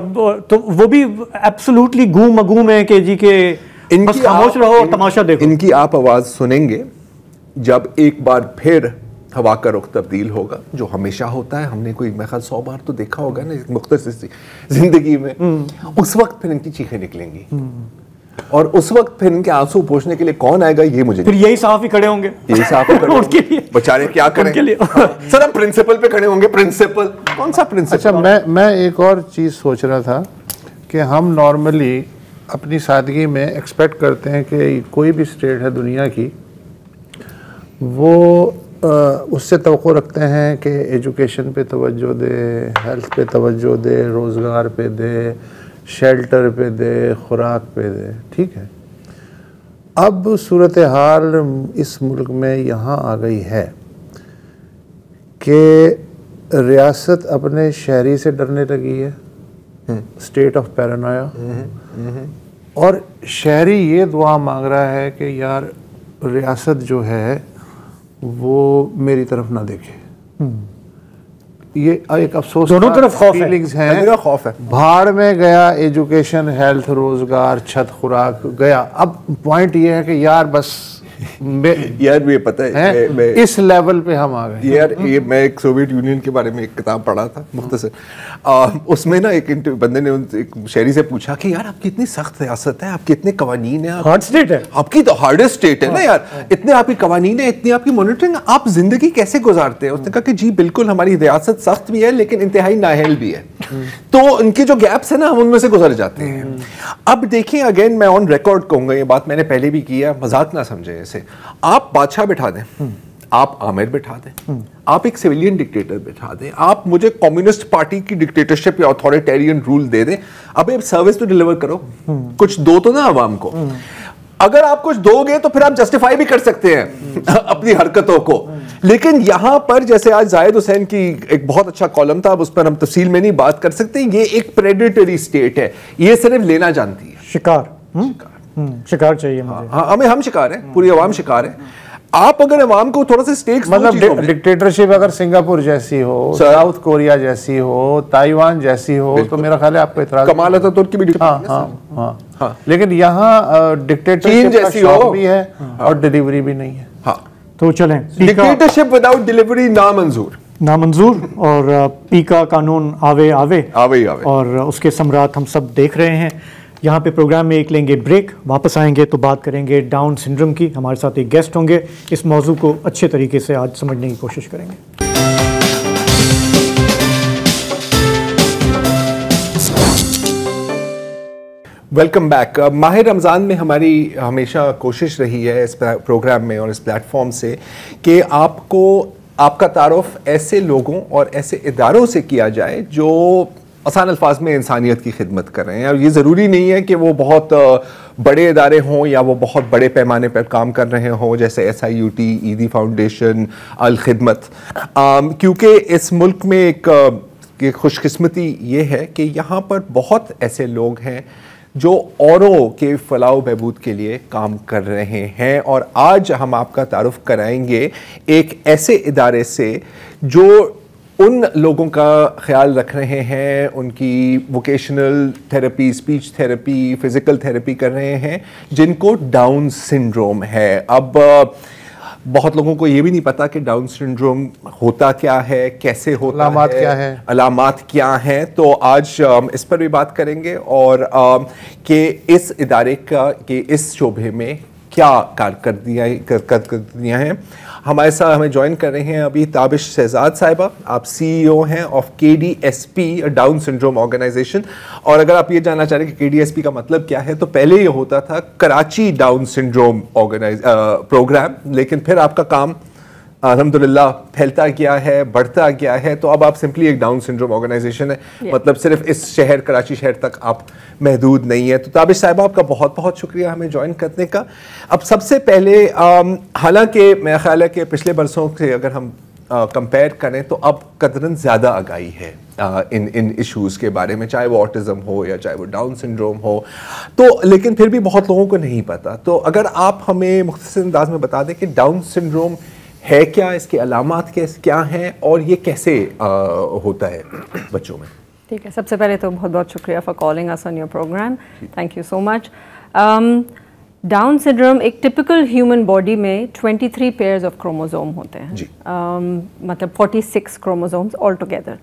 تو وہ بھی ایبسولوٹلی گوم مگوم ہے کہ جی کہ بس خاموش رہو اور تماشا دیکھو. ان کی آپ آواز سنیں گے جب ایک بار پھر ہوا کا رخ تبدیل ہوگا, جو ہمیشہ ہوتا ہے. ہم نے کوئی میں خیال 100 بار تو دیکھا ہوگا نا مختصر سی زندگی میں. اس وقت پھر ان کی چیخیں نکلیں گی, اور اس وقت پھر ان کے آنسو پوچھنے کے لیے کون آئے گا یہ مجھے, پھر یہی صحافی کھڑے ہوں گے, یہی صحافی کھڑے ہوں گے بیچارے, کیا کریں سر, ہم پرنسپل پہ کھڑے ہوں گے. پرنسپل کون سا پرنسپل؟ اچھا, میں ایک اور چیز سوچ رہا تھا کہ ہم نارملی اپنی سادگی میں ایکسپیکٹ کرتے ہیں کہ کوئی بھی اسٹیٹ ہے دنیا کی, وہ اس سے توقع رکھتے ہیں کہ ایجوکیشن پہ توجہ دے, ہیلتھ پہ توجہ دے, روزگار پہ دے, شیلٹر پہ دے, خوراک پہ دے. ٹھیک ہے, اب صورتحال اس ملک میں یہاں آ گئی ہے کہ ریاست اپنے شہری سے ڈرنے لگی ہے, اسٹیٹ آف پیرانویا, اور شہری یہ دعا مانگ رہا ہے کہ یار ریاست جو ہے وہ میری طرف نہ دیکھے. یہ ایک افسوس, دونوں طرف خوف ہے, خوف ہے. بھاڑ میں گیا ایجوکیشن, ہیلتھ, روزگار, چھت, خوراک گیا. اب پوائنٹ یہ ہے کہ یار بس یار یہ پتہ ہے اس لیول پہ ہم آ گئے. یار یہ میں ایک سوویت یونین کے بارے میں ایک کتاب پڑھا تھا مختصر, اس میں نا ایک بندے نے ایک شہری سے پوچھا کہ یار آپ کی اتنی سخت ریاست ہے, آپ کے اتنے قوانین ہیں, ہارڈ اسٹیٹ ہے, آپ کی تو ہارڈسٹ اسٹیٹ ہے نا یار, اتنے آپ کی قوانین ہیں, اتنی آپ کی مانیٹرنگ, آپ زندگی کیسے گزارتے ہیں؟ اس نے کہا کہ جی بالکل ہماری ریاست سخت بھی ہے لیکن انتہائی نااہل بھی ہے, تو ان کے جو گیپس ہیں نا ہم ان میں سے گزر جاتے ہیں. اب دیکھیں اگین میں آن ریکارڈ کہوں گا, یہ بات میں نے پہلے بھی کی ہے, مذاق نہ سمجھیں اسے. آپ بادشاہ بٹھا دیں, آپ عامر بٹھا دیں, آپ ایک سویلین ڈکٹیٹر بٹھا دیں, آپ مجھے کمیونسٹ پارٹی کی ڈکٹیٹرشپ یا اتھارٹیرین رول دے دیں, اب ایک سروس تو ڈیلیور کرو, کچھ دو تو نا عوام کو. اگر آپ کچھ دو گے تو پھر آپ جسٹیفائی بھی کر سکتے ہیں اپنی حرکتوں کو. لیکن یہاں پر جیسے آج زاہد حسین کی ایک بہت اچھا کالم تھا, اب اس پر ہم تفصیل میں نہیں بات کر سکتے, یہ ایک پریڈیٹری اسٹیٹ ہے, یہ صرف لینا جانتی ہے, شکار چاہیے مجھے. ہاں ہمیں, ہم شکار ہیں, پوری عوام شکار ہے. آپ اگر عوام کو تھوڑا سا سٹیکس, مطلب ڈکٹیٹرشپ اگر سنگاپور جیسی ہو, ساؤتھ کوریا جیسی ہو, تائیوان جیسی ہو, تو میرا خیال ہے آپ کو اعتراض. کمال اتاتورک کی بھی, ہاں, لیکن یہاں ڈکٹیٹرشپ کا شوق بھی ہے اور ڈیلیوری بھی نہیں ہے. ہاں تو چلیں, ڈکٹیٹرشپ وداؤٹ ڈیلیوری نامنظور, اور پی کا قانون آوے, اور اس کے ثمرات ہم سب دیکھ رہے ہیں. یہاں پہ پروگرام میں ایک لیں گے بریک, واپس آئیں گے تو بات کریں گے ڈاؤن سنڈروم کی. ہمارے ساتھ ایک گیسٹ ہوں گے, اس موضوع کو اچھے طریقے سے آج سمجھنے کی کوشش کریں گے. Welcome back. ماہ رمضان میں ہماری ہمیشہ کوشش رہی ہے اس پروگرام میں اور اس پلیٹ فارم سے کہ آپ کا تعارف ایسے لوگوں اور ایسے اداروں سے کیا جائے جو آسان الفاظ میں انسانیت کی خدمت کر رہے ہیں. اور یہ ضروری نہیں ہے کہ وہ بہت بڑے ادارے ہوں یا وہ بہت بڑے پیمانے پر کام کر رہے ہوں, جیسے SIUT, ایدی فاؤنڈیشن, الخدمت. کیونکہ اس ملک میں ایک خوش قسمتی یہ ہے کہ یہاں پر بہت ایسے لوگ ہیں جو اوروں کے فلاح و بہبود کے لیے کام کر رہے ہیں. اور آج ہم آپ کا تعارف کرائیں گے ایک ایسے ادارے سے جو ان لوگوں کا خیال رکھ رہے ہیں, ان کی vocational therapy, speech therapy, physical therapy کر رہے ہیں, جن کو ڈاؤن سنڈروم ہے. اب بہت لوگوں کو یہ بھی نہیں پتا کہ ڈاؤن سنڈروم ہوتا کیا ہے, کیسے ہوتا ہے, علامات کیا ہیں, علامات کیا ہیں. تو آج اس پر بھی بات کریں گے, اور کہ اس ادارے کا کہ اس شعبے میں کیا کارکردگیاں ہیں. ہمارے ساتھ ہمیں جوائن کر رہے ہیں ابھی تابش شہزاد صاحبہ, آپ CEO ہیں of KDSP Down syndrome organisation. اور اگر آپ یہ جاننا چاہ رہے ہیں کہ KDSP کا مطلب کیا ہے, تو پہلے یہ ہوتا تھا کراچی ڈاؤن سنڈروم پروگرام, لیکن پھر آپ کا کام الحمدللہ پھیلتا گیا ہے, بڑھتا گیا ہے. تو اب آپ سمپلی ایک ڈاؤن سنڈروم آرگنائزیشن ہے, مطلب صرف اس شہر کراچی شہر تک آپ محدود نہیں ہے. تو تابش صاحبہ آپ کا بہت بہت شکریہ ہمیں جوائن کرنے کا. اب سب سے پہلے حالانکہ میرا خیال ہے کہ پچھلے برسوں سے اگر ہم کمپیئر کریں تو اب قدراً زیادہ آگاہی ہے ان ایشوز کے بارے میں, چاہے وہ آٹزم ہو یا چاہے وہ ڈاؤن سنڈروم ہو. تو لیکن پھر بھی بہت لوگوں کو نہیں پتا. تو اگر آپ ہمیں مختصر انداز میں بتا دیں کہ ڈاؤن سنڈروم ہے کیا, اس کے علامات کیا ہیں اور یہ کیسے ہوتا ہے بچوں میں. ٹھیک ہے, سب سے پہلے تو بہت بہت شکریہ for calling us on your programme, thank you so much. Down syndrome ایک ٹپکل ہیومن باڈی میں 23 پیئرز آف کروموزوم ہوتے ہیں, مطلب 46 کروموزومز آل ٹوگیدر.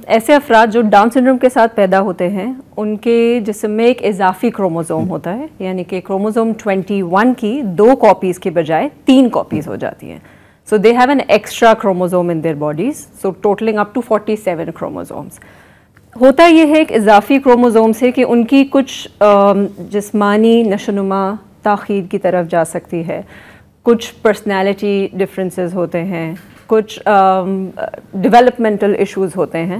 ایسے افراد جو ڈاؤن سنڈروم کے ساتھ پیدا ہوتے ہیں ان کے جسم میں ایک اضافی کروموزوم ہوتا ہے, یعنی کہ کروموزوم 21 کی 2 کاپیز کے بجائے 3 کاپیز ہو جاتی ہیں. So they have an extra chromosome in their bodies, so totaling up to 47 chromosomes. ہوتا یہ ہے ایک اضافی کروموزوم سے کہ ان کی کچھ جسمانی نشوونما تاخیر کی طرف جا سکتی ہے, کچھ پرسنالٹی ڈفرینسز ہوتے ہیں, کچھ ڈیولپمنٹل ایشوز ہوتے ہیں.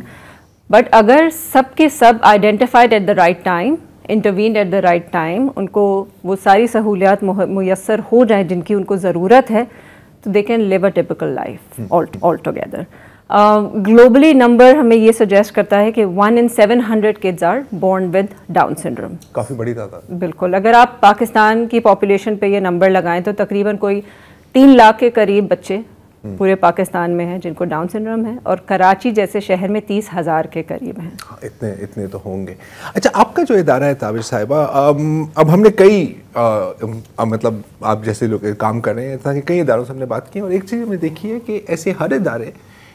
بٹ اگر سب کے سب identified at the right time, intervened at the right time, ان کو وہ ساری سہولیات میسر ہو جائیں جن کی ان کو ضرورت ہے, تو they can live a typical life all together. Globally number ہمیں یہ سجیسٹ کرتا ہے کہ 1 in 700 kids are born with Down syndrome. کافی بڑی تعداد. بالکل, اگر آپ پاکستان کی پاپولیشن پہ یہ نمبر لگائیں تو تقریباً کوئی 3 لاکھ کے قریب بچے پورے پاکستان میں ہیں جن کو ڈاؤن سنڈروم ہے, اور کراچی جیسے شہر میں 30,000 کے قریب ہیں. اتنے تو ہوں گے. اچھا, آپ کا جو ادارہ ہے تابش صاحبہ, اب ہم نے کئی مطلب آپ جیسے لوگ کام کر رہے ہیں تاکہ کئی اداروں سے ہم نے بات کی, اور ایک چیز ہم نے دیکھی ہے کہ ایسے ہر ادارے,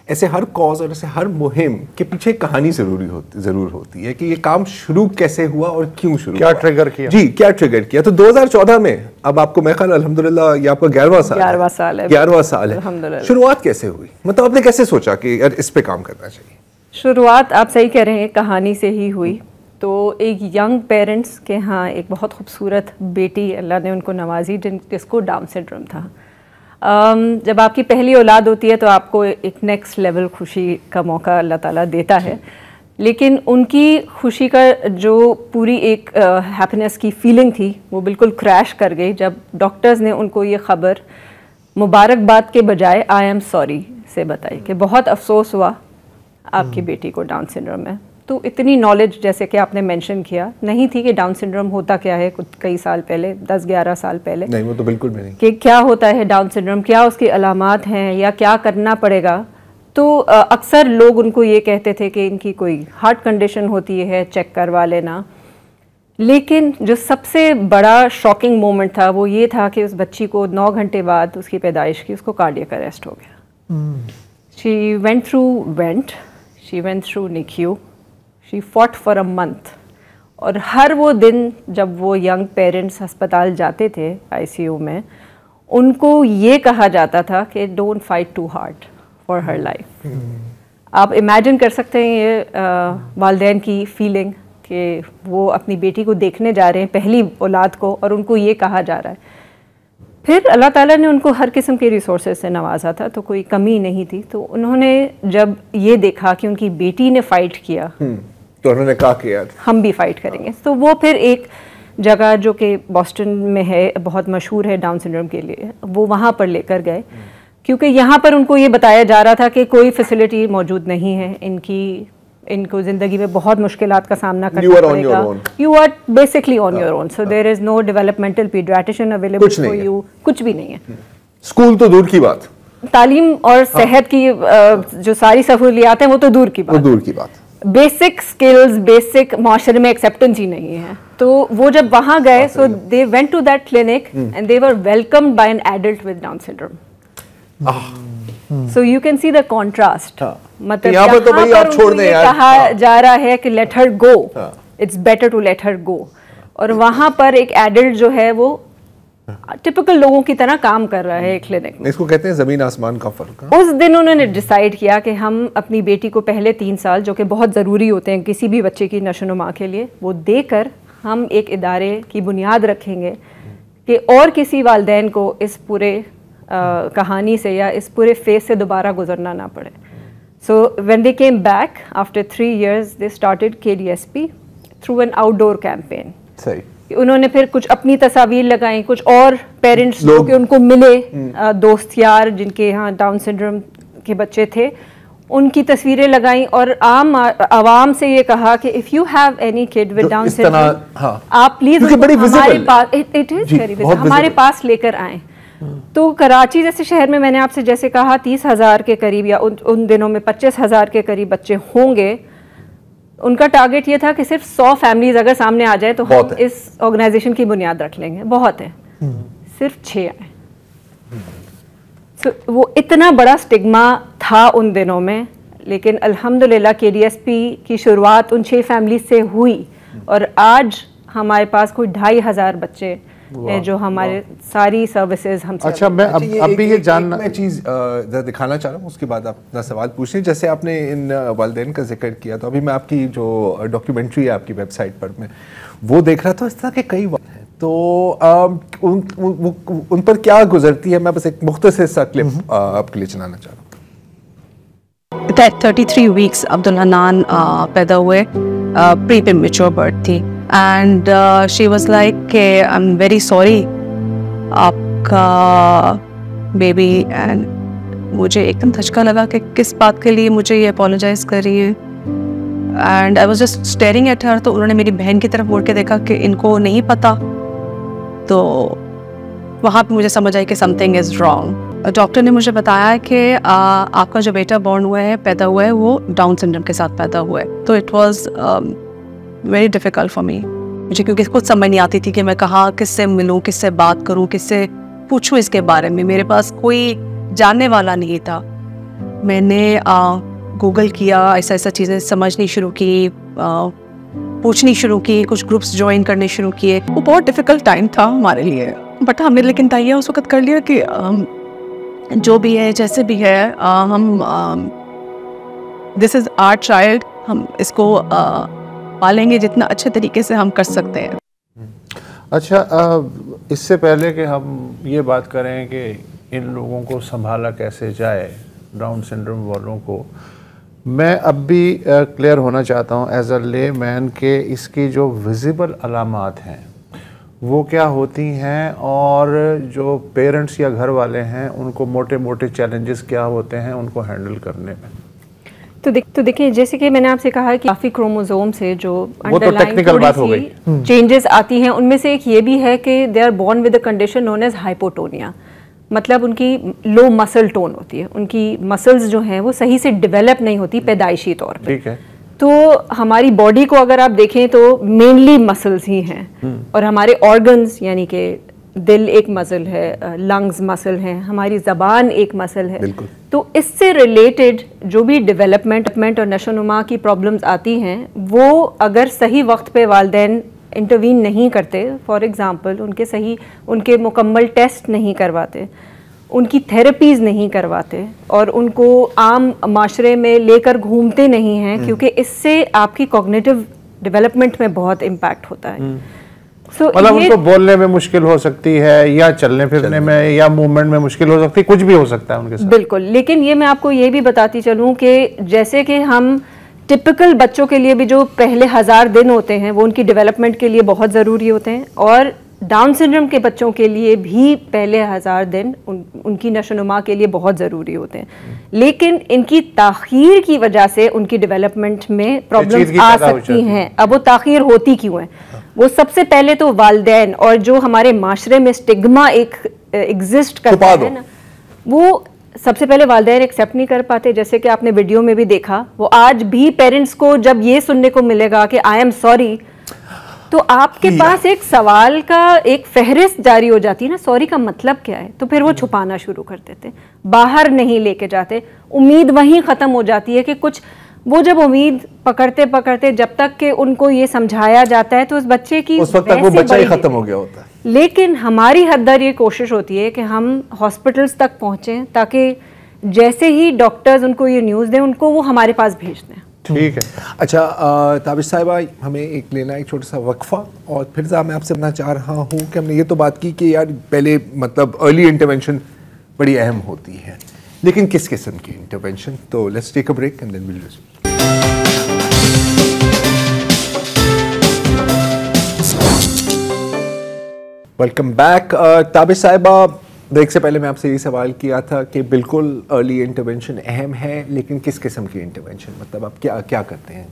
ایسے ہر کاز اور ایسے ہر مہم کے پیچھے کہانی ضرور ہوتی ہے کہ یہ کام شروع کیسے ہوا اور کیوں شروع, کیا ٹریگر کیا. جی, کیا ٹریگر کیا. تو 2014 میں اب آپ کو میں خیال الحمدللہ یہ آپ کا 11واں سال ہے. شروعات کیسے ہوئی, مطلب آپ نے کیسے سوچا کہ یار اس پہ کام کرنا چاہیے؟ شروعات آپ صحیح کہہ رہے ہیں, کہانی سے ہی ہوئی. تو ایک ینگ پیرنٹس کے ہاں ایک بہت خوبصورت بیٹی اللہ نے ان کو نوازی جس کو ڈاؤن سنڈروم تھا. جب آپ کی پہلی اولاد ہوتی ہے تو آپ کو ایک نیکسٹ لیول خوشی کا موقع اللہ تعالیٰ دیتا ہے, لیکن ان کی خوشی کا جو پوری ایک ہیپینس کی فیلنگ تھی وہ بالکل کریش کر گئی جب ڈاکٹرز نے ان کو یہ خبر مبارکباد کے بجائے آئی ایم سوری سے بتائی کہ بہت افسوس ہوا آپ کی بیٹی کو ڈاؤن سنڈروم ہے. تو اتنی نالج جیسے کہ آپ نے مینشن کیا نہیں تھی کہ ڈاؤن سنڈروم ہوتا کیا ہے کئی سال پہلے, 10-11 سال پہلے. نہیں, وہ تو بالکل بھی نہیں کہ کیا ہوتا ہے ڈاؤن سنڈروم, کیا اس کی علامات ہیں یا کیا کرنا پڑے گا. تو اکثر لوگ ان کو یہ کہتے تھے کہ ان کی کوئی ہارٹ کنڈیشن ہوتی ہے, چیک کروا لینا. لیکن جو سب سے بڑا شاکنگ مومنٹ تھا وہ یہ تھا کہ اس بچی کو 9 گھنٹے بعد اس کی پیدائش کی اس کو کارڈیک اریسٹ ہو گیا. She went through NICU. She fought for a month. اور ہر وہ دن جب وہ ینگ پیرنٹس ہسپتال جاتے تھے ICU میں, ان کو یہ کہا جاتا تھا کہ don't fight too hard for her life. آپ امیجن کر سکتے ہیں یہ والدین کی فیلنگ کہ وہ اپنی بیٹی کو دیکھنے جا رہے ہیں, پہلی اولاد کو, اور ان کو یہ کہا جا رہا ہے. پھر اللہ تعالیٰ نے ان کو ہر قسم کے ریسورسز سے نوازا تھا, تو کوئی کمی نہیں تھی. تو انہوں نے جب یہ دیکھا کہ ان کی بیٹی نے فائٹ کیا تو انہوں نے کہا کہ یار ہم بھی فائٹ کریں گے. تو وہ پھر ایک جگہ جو کہ بوسٹن میں ہے, بہت مشہور ہے ڈاؤن سنڈروم کے لیے, وہ وہاں پر لے کر گئے, کیونکہ یہاں پر ان کو یہ بتایا جا رہا تھا کہ کوئی فیسلٹی موجود نہیں ہے, ان کو زندگی میں بہت مشکلات کا سامنا کرنا پڑے گا. You are basically on your own, so there is no developmental paediatrician available for you, کچھ بھی نہیں ہے. اسکول تو دور کی بات, تعلیم اور صحت کی جو ساری سہولیات ہیں وہ تو دور کی بات. بیسک سکلز, بیسک معاشرے میں ایکسیپٹنس ہی نہیں ہے. تو وہ جب وہاں گئے, so they went to that clinic and they were welcomed by an adult with Down syndrome. So you can see the contrast. مطلب یہاں پر یہ کہا جا رہا ہے کہ let her go, it's better to let her go, اور وہاں پر ایک ایڈلٹ جو ہے وہ ٹپکل لوگوں کی طرح کام کر رہا ہے کلینک میں. اس کو کہتے ہیں زمین آسمان کا فرق. اس دن انہوں نے ڈیسائیڈ کیا کہ ہم اپنی بیٹی کو پہلے 3 سال جو کہ بہت ضروری ہوتے ہیں کسی بھی بچے کی نشو و نما کے لیے, وہ دے کر ہم ایک ادارے کی بنیاد رکھیں گے کہ اور کسی والدین کو اس پورے کہانی سے یا اس پورے فیز سے دوبارہ گزرنا نہ پڑے. So when they came back after 3 years they started KDSP through an out door campaign. صحیح. انہوں نے پھر کچھ اپنی تصاویر لگائیں, کچھ اور پیرنٹس جو کہ ان کو ملے, دوست یار جن کے یہاں ڈاؤن سنڈروم کے بچے تھے, ان کی تصویریں لگائیں اور عام عوام سے یہ کہا کہ if you have any could with Down syndrome آپ پلیز ہمارے پاس لے کر آئیں. تو کراچی جیسے شہر میں نے آپ سے جیسے کہا 30,000 کے قریب یا ان دنوں میں 25,000 کے قریب بچے ہوں گے. ان کا ٹارگیٹ یہ تھا کہ صرف 100 فیملیز اگر سامنے آ جائیں تو ہم اس آرگنائزیشن کی بنیاد رکھ لیں گے. بہت ہے, صرف 6 آئے. وہ اتنا بڑا سٹگما تھا ان دنوں میں, لیکن الحمدللہ KDSP کی شروعات ان 6 فیملیز سے ہوئی اور آج ہمارے پاس کوئی 2,500 بچے ہیں جو ہمارے ساری سروسز ہم سے. اچھا میں اب بھی یہ جاننا میں چیز دکھانا چاہ رہا ہوں, اس کے بعد آپ اپنا سوال پوچھ لیں. جیسے آپ نے ان والدین کا ذکر کیا, تو ابھی میں آپ کی جو ڈاکیومنٹری ہے آپ کی ویب سائٹ پر میں وہ دیکھ رہا تھا, اس طرح کے کئی ہیں. تو ان پر کیا گزرتی ہے, میں بس ایک مختصر سا کلپ آپ کے لیے چلانا چاہ رہا ہوں. 33 weeks عبداللہ نان پیدا ہوئے, پری پریمیچور برتھ تھی. اینڈ شی واز لائک کہ آئی ایم ویری سوری آپ کا بیبی. اینڈ مجھے ایک دم دھچکا لگا کہ کس بات کے لیے مجھے یہ اپولوجائز کر رہی ہے. And I was just staring at her. تو انہوں نے میری بہن کی طرف مڑ کے دیکھا کہ ان کو نہیں پتہ. تو وہاں پہ مجھے سمجھ آئی کہ some thing is wrong. Doctor نے مجھے بتایا کہ آپ کا جو بیٹا بورن ہوا ہے, پیدا ہوا ہے, وہ ڈاؤن سنڈروم کے ساتھ پیدا ہوا ہے. تو it was very difficult for me, مجھے کیونکہ کچھ سمجھ نہیں آتی تھی کہ میں کہاں کس سے ملوں, کس سے بات کروں, کس سے پوچھوں اس کے بارے میں. میرے پاس کوئی جاننے والا نہیں تھا. میں نے گوگل کیا, ایسا ایسا چیزیں سمجھنی شروع کی, پوچھنی شروع کی, کچھ گروپس جوائن کرنے شروع کیے. وہ بہت ڈیفیکلٹ ٹائم تھا ہمارے لیے, بٹ ہم نے لیکن تیار اس وقت کر لیا کہ جو بھی ہے جیسے بھی ہے ہم دس از آور چائلڈ, ہم اس کو پالیں گے جتنا اچھے طریقے سے ہم کر سکتے ہیں. اچھا اس سے پہلے کہ ہم یہ بات کریں کہ ان لوگوں کو سنبھالا کیسے جائے, ڈاؤن سنڈروم والوں کو, میں اب بھی کلیئر ہونا چاہتا ہوں ایز اے لے مین کہ اس کی جو ویزیبل علامات ہیں وہ کیا ہوتی ہیں, اور جو پیرنٹس یا گھر والے ہیں ان کو موٹے موٹے چیلنجز کیا ہوتے ہیں ان کو ہینڈل کرنے میں. تو دیکھیں جیسے کہ میں نے آپ سے کہا کہ کافی کروموزوم سے جو وہ تو ٹیکنیکل بات ہو گئی چینجز آتی ہیں, ان میں سے ایک یہ بھی ہے کہ they are born with a condition known as hypotonia. مطلب ان کی لو مسل ٹون ہوتی ہے, ان کی مسلز جو ہیں وہ صحیح سے ڈیولپ نہیں ہوتی پیدائشی طور پہ. ٹھیک ہے. تو ہماری باڈی کو اگر آپ دیکھیں تو مینلی مسلز ہی ہیں, اور ہمارے آرگنز یعنی کہ دل ایک مسل ہے, لنگز مسل ہیں, ہماری زبان ایک مسل ہے. تو اس سے ریلیٹڈ جو بھی ڈیولپمنٹ اور نشو و نما کی پرابلمز آتی ہیں وہ اگر صحیح وقت پہ والدین انٹروین نہیں کرتے, فار ایگزامپل ان کے مکمل ٹیسٹ نہیں کرواتے, ان کی تھیراپیز نہیں کرواتے, اور ان کو عام معاشرے میں لے کر گھومتے نہیں ہیں, کیونکہ اس سے آپ کی کوگنیٹو ڈیولپمنٹ میں بہت امپیکٹ ہوتا ہے. مطلب ان کو بولنے میں مشکل ہو سکتی ہے, یا چلنے پھرنے میں, یا موومنٹ میں مشکل ہو سکتی ہے, کچھ بھی ہو سکتا ہے ان کے ساتھ. بالکل. لیکن یہ میں آپ کو یہ بھی بتاتی چلوں کہ جیسے کہ ہم ٹپکل بچوں کے لیے بھی جو پہلے 1000 دن ہوتے ہیں وہ ان کی ڈیولپمنٹ کے لیے بہت ضروری ہوتے ہیں, اور ڈاؤن سنڈروم کے بچوں کے لیے بھی پہلے 1000 دن ان کی نشو و نما کے لیے بہت ضروری ہوتے ہیں. لیکن ان کی تاخیر کی وجہ سے ان کی ڈیولپمنٹ میں پرابلمز آ سکتی ہیں. اب وہ تاخیر ہوتی کیوں ہے؟ وہ سب سے پہلے تو والدین اور جو ہمارے معاشرے میں اسٹگما ایک ایگزسٹ کرتا ہے نا, وہ سب سے پہلے والدین ایکسیپٹ نہیں کر پاتے. جیسے کہ آپ نے ویڈیو میں بھی دیکھا, وہ آج بھی پیرنٹس کو جب یہ سننے کو ملے گا کہ آئی ایم سوری, تو آپ کے پاس ایک سوال کا ایک فہرست جاری ہو جاتی ہے نا, سوری کا مطلب کیا ہے, تو پھر وہ چھپانا شروع کر دیتے, باہر نہیں لے کے جاتے. امید وہیں ختم ہو جاتی ہے کہ کچھ, وہ جب امید پکڑتے پکڑتے جب تک کہ ان کو یہ سمجھایا جاتا ہے تو اس بچے کی اس وقت تک وہ بچہ ہی ختم ہو گیا ہوتا ہے. لیکن ہماری حد در یہ کوشش ہوتی ہے کہ ہم ہاسپٹلس تک پہنچیں, تاکہ جیسے ہی ڈاکٹرز ان کو یہ نیوز دیں ان کو وہ ہمارے پاس بھیج دیں. ٹھیک ہے. اچھا تابش صاحبہ, ہمیں ایک لینا ایک چھوٹا سا وقفہ, اور پھر میں آپ سے پوچھنا چاہ رہا ہوں کہ ہم نے یہ تو بات کی کہ یار پہلے مطلب ارلی انٹرونشن بڑی اہم ہوتی ہیں. لیکن کس قسم کی انٹرونشن؟ تو let's take a break and then we'll resume. Welcome back. تابع صاحبہ، بریک سے پہلے میں آپ سے یہ سوال کیا تھا کہ بالکل ارلی انٹرونشن اہم ہے، لیکن کس قسم کی انٹرونشن، مطلب آپ کیا کرتے ہیں؟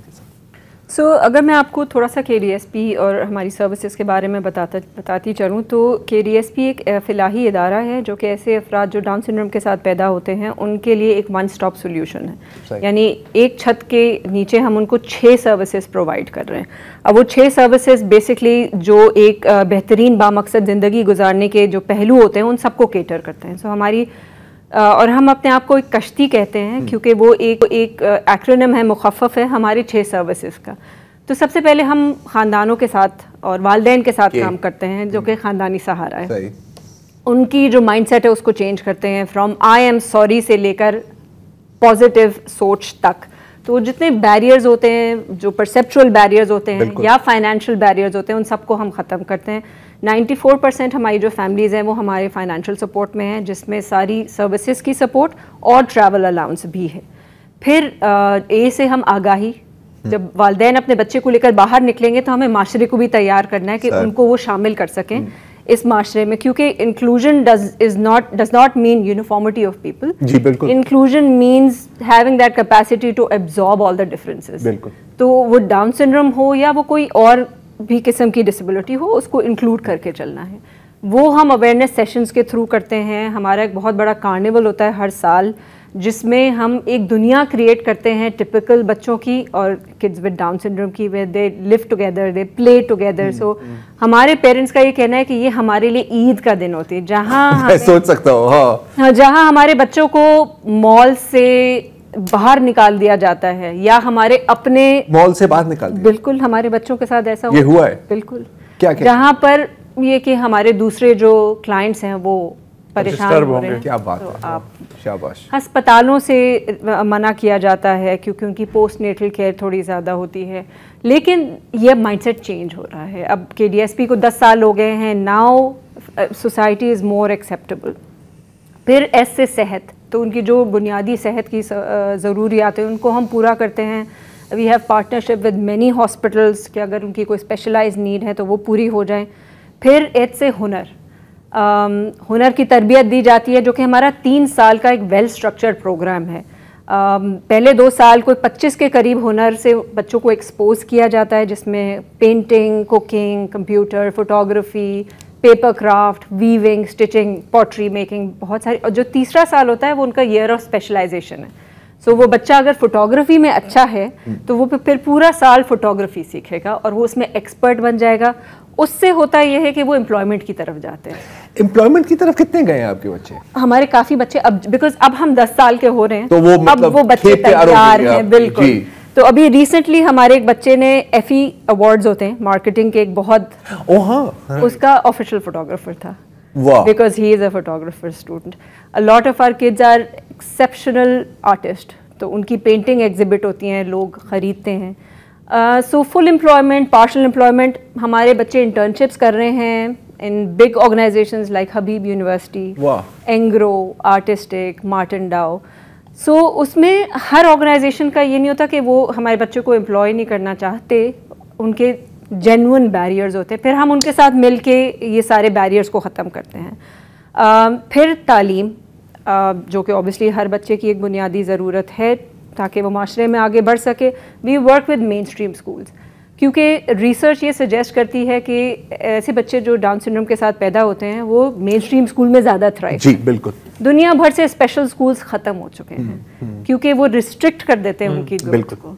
اگر میں آپ کو تھوڑا سا KDSP اور ہماری سروسز کے بارے میں بتاتی چلوں تو KDSP ایک فلاحی ادارہ ہے جو کہ ایسے افراد جو ڈاؤن سنڈروم کے ساتھ پیدا ہوتے ہیں ان کے لیے ایک ون سٹاپ سولوشن ہے. یعنی ایک چھت کے نیچے ہم ان کو 6 سروسز پرووائڈ کر رہے ہیں. اب وہ 6 سروسز بیسکلی جو ایک بہترین بامقصد زندگی گزارنے کے جو پہلو ہوتے ہیں ان سب کو کیٹر کرتے ہیں. ہماری اور ہم اپنے آپ کو ایک کشتی کہتے ہیں کیونکہ وہ ایک ایکرونیم ہے، مخفف ہے ہمارے 6 سروسز کا. تو سب سے پہلے ہم خاندانوں کے ساتھ اور والدین کے ساتھ کام کرتے ہیں جو کہ خاندانی سہارا ہے. ان کی جو مائنڈ سیٹ ہے اس کو چینج کرتے ہیں، فرام آئی ایم سوری سے لے کر پازیٹیو سوچ تک. تو جتنے بیریئرز ہوتے ہیں، جو پرسیپچول بیریئرز ہوتے ہیں یا فائنینشیل بیریئرز ہوتے ہیں، ان سب کو ہم ختم کرتے ہیں. 94% ہماری جو فیملیز ہیں وہ ہمارے فائنینشیل سپورٹ میں ہیں، جس میں ساری سروسز کی سپورٹ اور ٹریول الاؤنس بھی ہے. پھر اے سے ہم آگاہی، جب والدین اپنے بچے کو لے کر باہر نکلیں گے تو ہمیں معاشرے کو بھی تیار کرنا ہے کہ ان کو وہ شامل کر سکیں اس معاشرے میں، کیونکہ inclusion does not mean uniformity of people. Inclusion means having that capacity to absorb all the differences. تو وہ ڈاؤن سنڈروم ہو یا وہ کوئی اور بھی قسم کی ڈسیبلٹی ہو، اس کو انکلوڈ کر کے چلنا ہے. وہ ہم اویئرنیس سیشنز کے تھرو کرتے ہیں. ہمارا ایک بہت بڑا کارنیول ہوتا ہے ہر سال جس میں ہم ایک دنیا کریٹ کرتے ہیں ٹپکل بچوں کی اور کڈز ود ڈاؤن سنڈروم کی، where they live together, they play together. So ہمارے پیرنٹس کا یہ کہنا ہے کہ یہ ہمارے لیے عید کا دن ہوتی ہے، جہاں سوچ سکتا ہوں جہاں ہمارے بچوں کو مال سے باہر نکال دیا جاتا ہے یا ہمارے اپنے مال سے باہر نکال دیا. بالکل ہمارے بچوں کے ساتھ ایسا ہوا ہے. بالکل. کیا جہاں پر یہ کہ ہمارے دوسرے جو کلائنٹس ہیں وہ پریشان ہو رہے ہیں. کیا بات ہے، آپ شاباش. ہسپتالوں سے منع کیا جاتا ہے کیونکہ ان کی پوسٹ نیٹل کیئر تھوڑی زیادہ ہوتی ہے، لیکن یہ مائنڈ سیٹ چینج ہو رہا ہے. اب KDSP کو 10 سال ہو گئے ہیں. Now society is more acceptable. پھر ایس سے صحت، تو ان کی جو بنیادی صحت کی ضروریات ہیں ان کو ہم پورا کرتے ہیں. We have partnership with many hospitals کہ اگر ان کی کوئی اسپیشلائز نیڈ ہے تو وہ پوری ہو جائیں. پھر ایچ سے ہنر کی تربیت دی جاتی ہے جو کہ ہمارا 3 سال کا ایک ویل اسٹرکچرڈ پروگرام ہے. پہلے 2 سال کوئی 25 کے قریب ہنر سے بچوں کو ایکسپوز کیا جاتا ہے، جس میں painting, cooking, computer, photography, paper craft, weaving, stitching, pottery making, بہت ساری. اور جو تیسرا سال ہوتا ہے وہ ان کا ایئر آف اسپیشلائزیشن ہے. سو وہ بچہ اگر فوٹوگرافی میں اچھا ہے تو وہ پھر پورا سال فوٹوگرافی سیکھے گا اور وہ اس میں ایکسپرٹ بن جائے گا. اس سے ہوتا یہ ہے کہ وہ امپلائمنٹ کی طرف جاتے ہیں. امپلائمنٹ کی طرف کتنے گئے ہیں آپ کے بچے؟ ہمارے کافی بچے اب ہم 10 سال کے ہو رہے ہیں تو وہ اب وہ بچے تیار ہیں. بالکل. تو ابھی ریسنٹلی ہمارے ایک بچے نے FE ایوارڈز ہوتے ہیں مارکیٹنگ کے، ایک بہت اس کا آفیشیل فوٹوگرافر تھا. Because he is a photographer student. A lot of our kids are exceptional artists. تو ان کی پینٹنگ ایگزیبٹ ہوتی ہیں، لوگ خریدتے ہیں. So full employment, partial employment. ہمارے بچے انٹرنشپس کر رہے ہیں in big organisations like Habib university, Engro, Artistic, Martin Dow. So اس میں ہر آرگنائزیشن کا یہ نہیں ہوتا کہ وہ ہمارے بچوں کو امپلائی نہیں کرنا چاہتے، ان کے جینوئن بیریئرز ہوتے ہیں. پھر ہم ان کے ساتھ مل کے یہ سارے بیریئرز کو ختم کرتے ہیں. پھر تعلیم، جو کہ اوبیسلی ہر بچے کی ایک بنیادی ضرورت ہے تاکہ وہ معاشرے میں آگے بڑھ سکے. We work with mainstream schools کیونکہ ریسرچ یہ سجیسٹ کرتی ہے کہ ایسے بچے جو ڈاؤن سنڈروم کے ساتھ پیدا ہوتے ہیں وہ مین اسٹریم اسکول میں زیادہ تھرائیو. جی بالکل. دنیا بھر سے اسپیشل اسکولز ختم ہو چکے ہیں کیونکہ وہ ریسٹرکٹ کر دیتے ہیں ان کی گروتھ کو.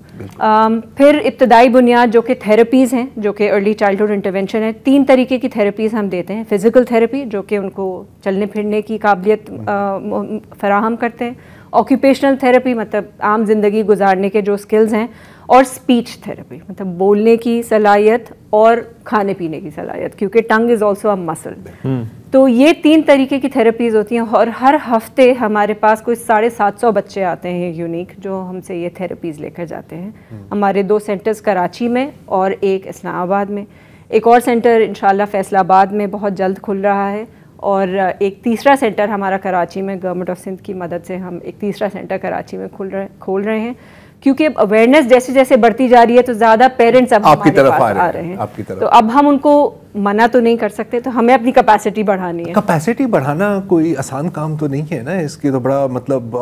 پھر ابتدائی بنیاد جو کہ تھراپیز ہیں، جو کہ ارلی چائلڈہڈ انٹرونشن ہے. 3 طریقے کی تھراپیز ہم دیتے ہیں. فزیکل تھراپی جو کہ ان کو چلنے پھرنے کی قابلیت فراہم کرتے ہیں. آکوپیشنل تھراپی مطلب عام زندگی گزارنے کے جو اسکلز ہیں. اور اسپیچ تھراپی مطلب بولنے کی صلاحیت اور کھانے پینے کی صلاحیت، کیونکہ ٹنگ از آلسو اے مسل. تو یہ 3 طریقے کی تھراپیز ہوتی ہیں اور ہر ہفتے ہمارے پاس کوئی 750 بچے آتے ہیں یونیک جو ہم سے یہ تھراپیز لے کر جاتے ہیں. ہمارے 2 سینٹرز کراچی میں اور ایک اسلام آباد میں. ایک اور سینٹر انشاءاللہ فیصل آباد میں بہت جلد کھل رہا ہے. اور ایک تیسرا سینٹر ہمارا کراچی میں گورنمنٹ آف سندھ کی مدد سے ہم ایک تیسرا سینٹر کراچی میں کھول رہے ہیں، کیونکہ اب اویئرنیس جیسے جیسے بڑھتی جا رہی ہے تو زیادہ پیرنٹس اب آپ کی ہمارے طرف پاس آ رہے ہیں، تو اب ہم ان کو منع تو نہیں کر سکتے، تو ہمیں اپنی کیپیسٹی بڑھانی ہے. کیپیسٹی بڑھانا کوئی آسان کام تو نہیں ہے نا، اس کی تو بڑا مطلب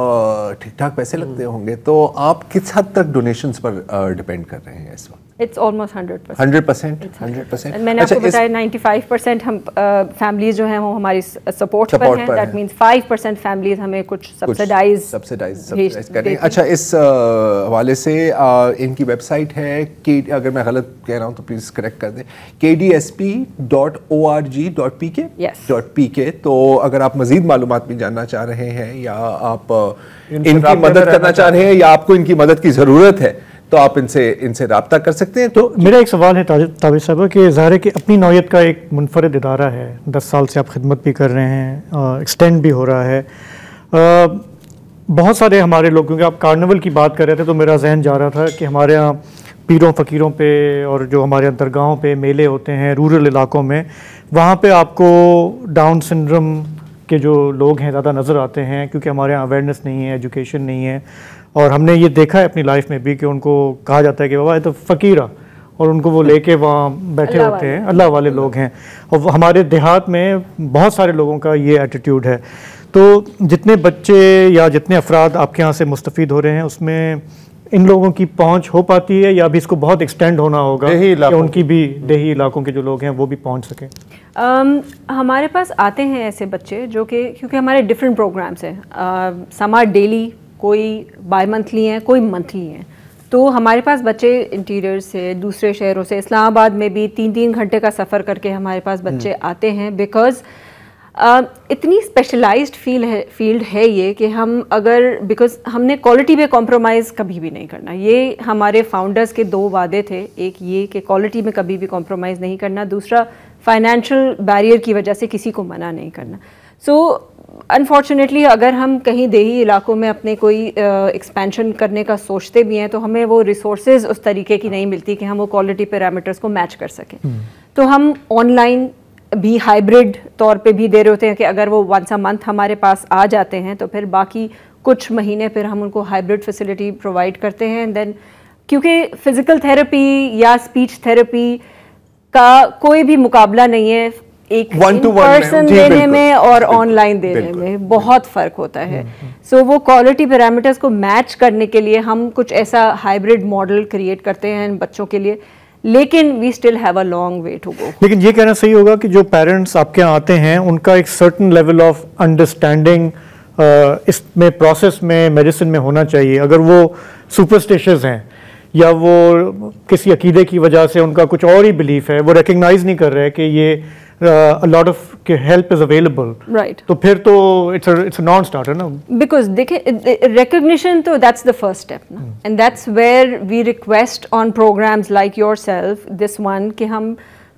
ٹھیک ٹھاک پیسے لگتے ہوں گے. تو آپ کس حد تک ڈونیشنز پر ڈیپینڈ کر رہے ہیں اس وقت؟ It's almost 100%. میں نے آپ کو بتایا 95% ہم فیملیز جو ہیں وہ ہماری سپورٹ پر ہیں. دیٹ مینس 5% فیملیز ہمیں کچھ سبسڈائز کر رہے ہیں. اچھا، اس حوالے سے ان کی ویب سائٹ ہے، اگر میں غلط کہہ رہا ہوں تو پلیز کریکٹ کر دیں، kdsp.org.pk. تو اگر آپ مزید معلومات بھی جاننا چاہ رہے ہیں یا آپ ان کی مدد کرنا چاہ رہے ہیں یا آپ کو ان کی مدد کی ضرورت ہے تو آپ ان سے رابطہ کر سکتے ہیں. تو میرا ایک سوال ہے تابع صاحبہ کہ ظاہر ہے کہ اپنی نوعیت کا ایک منفرد ادارہ ہے، 10 سال سے آپ خدمت بھی کر رہے ہیں، ایکسٹینڈ بھی ہو رہا ہے. بہت سارے ہمارے لوگ، کیونکہ آپ کارنیول کی بات کر رہے تھے تو میرا ذہن جا رہا تھا کہ ہمارے یہاں پیروں فقیروں پہ اور جو ہمارے درگاہوں پہ میلے ہوتے ہیں رورل علاقوں میں، وہاں پہ آپ کو ڈاؤن سنڈروم کے جو لوگ ہیں زیادہ نظر آتے ہیں، کیونکہ ہمارے یہاں اویئرنیس نہیں ہے، ایجوکیشن نہیں ہے. اور ہم نے یہ دیکھا ہے اپنی لائف میں بھی کہ ان کو کہا جاتا ہے کہ بابا یہ تو فقیرہ، اور ان کو وہ لے کے وہاں بیٹھے ہوتے ہیں، اللہ والے لوگ ہیں. اور ہمارے دیہات میں بہت سارے لوگوں کا یہ ایٹیٹیوڈ ہے. تو جتنے بچے یا جتنے افراد آپ کے یہاں سے مستفید ہو رہے ہیں، اس میں ان لوگوں کی پہنچ ہو پاتی ہے یا ابھی اس کو بہت ایکسٹینڈ ہونا ہوگا کہ ان کی بھی دیہی علاقوں کے جو لوگ ہیں وہ بھی پہنچ سکیں؟ ہمارے پاس آتے ہیں ایسے بچے جو کہ کیونکہ ہمارے ڈفرینٹ پروگرامس ہیں، سم آر ڈیلی، کوئی بائی منتھلی ہیں، کوئی منتھلی ہیں. تو ہمارے پاس بچے انٹیریئر سے، دوسرے شہروں سے، اسلام آباد میں بھی 3 گھنٹے کا سفر کر کے ہمارے پاس بچے آتے ہیں، بیکاز اتنی اسپیشلائزڈ فیلڈ ہے یہ کہ بیکاز ہم نے کوالٹی پہ کمپرومائز کبھی بھی نہیں کرنا. یہ ہمارے فاؤنڈرز کے 2 وعدے تھے، ایک یہ کہ کوالٹی میں کبھی بھی کمپرومائز نہیں کرنا، دوسرا فائنینشیل بیریئر کی وجہ سے کسی کو منع نہیں کرنا. سو انفارچونیٹلی اگر ہم کہیں دیہی علاقوں میں اپنے کوئی ایکسپینشن کرنے کا سوچتے بھی ہیں تو ہمیں وہ ریسورسز اس طریقے کی نہیں ملتی کہ ہم وہ کوالٹی پیرامیٹرز کو میچ کر سکیں. تو ہم آن لائن بھی ہائیبرڈ طور پہ بھی دے رہے ہوتے ہیں کہ اگر وہ ونس اے منتھ ہمارے پاس آ جاتے ہیں تو پھر باقی کچھ مہینے پھر ہم ان کو ہائیبرڈ فیسلٹی پرووائڈ کرتے ہیں. دین کیونکہ فزیکل تھیراپی یا اسپیچ تھیراپی کا کوئی بھی مقابلہ نہیں ہے، ایک ان پرسن دینے میں اور آن لائن دینے میں بہت فرق ہوتا ہے. سو وہ کوالٹی پیرامیٹرز کو میچ کرنے کے لیے ہم کچھ ایسا ہائیبرڈ ماڈل کریٹ کرتے ہیں بچوں کے لیے، لیکن we still have a long way to go. لیکن یہ کہنا صحیح ہوگا کہ جو پیرنٹس آپ کے یہاں آتے ہیں ان کا ایک سرٹن لیول آف انڈرسٹینڈنگ اس میں پروسیس میں میڈیسن میں ہونا چاہیے. اگر وہ سپرسٹیشز ہیں یا وہ کسی عقیدے کی وجہ سے ان کا کچھ اور ہی بلیف ہے، وہ ریکگنائز نہیں کر رہے کہ یہ lot of help is available, right, تو پھر تو اٹس اے نان اسٹارٹر نا. بیکاز دیکھیں ریکگنیشن تو دیٹس دا فرسٹ اسٹیپ نا، and that's where we request on programmes like yourself this one کہ ہم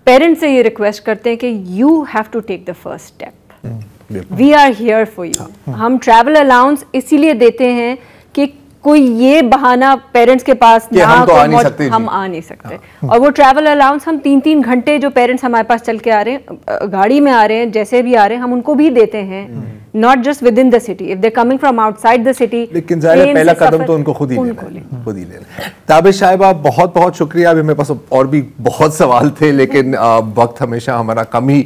پیرنٹس سے یہ ریکویسٹ کرتے ہیں کہ you have to take the first step, we are here for you. ہم ٹریول الاؤنس اسی لیے دیتے ہیں کہ کوئی یہ بہانہ پیرنٹس کے پاس نہ ہم آ نہیں سکتے. اور وہ ٹریول الاؤنس ہم 3 گھنٹے جو پیرنٹس ہمارے پاس چل کے آ رہے ہیں، گاڑی میں آ رہے ہیں، جیسے بھی آ رہے ہیں، ہم ان کو بھی دیتے ہیں، not just with in the city, if they coming from out side the city. لیکن ظاہر پہلا قدم تو ان کو خود ہی لینا. تابع صاحبہ بہت بہت شکریہ. ابھی میرے پاس اور بھی بہت سوال تھے لیکن وقت ہمیشہ ہمارا کم ہی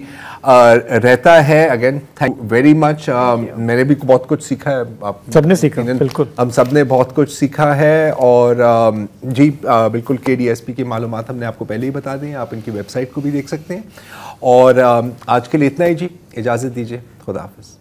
رہتا ہے. Again thank you very much. میں نے بھی بہت کچھ سیکھا ہے، آپ سب نے سیکھا، بالکل ہم سب نے بہت کچھ سیکھا ہے. اور جی بالکل KDSP کی معلومات ہم نے آپ کو پہلے ہی بتا دی ہیں، آپ ان کی ویب سائٹ کو بھی دیکھ سکتے ہیں. اور آج کے لیے اتنا ہی جی، اجازت دیجیے، خدا حافظ.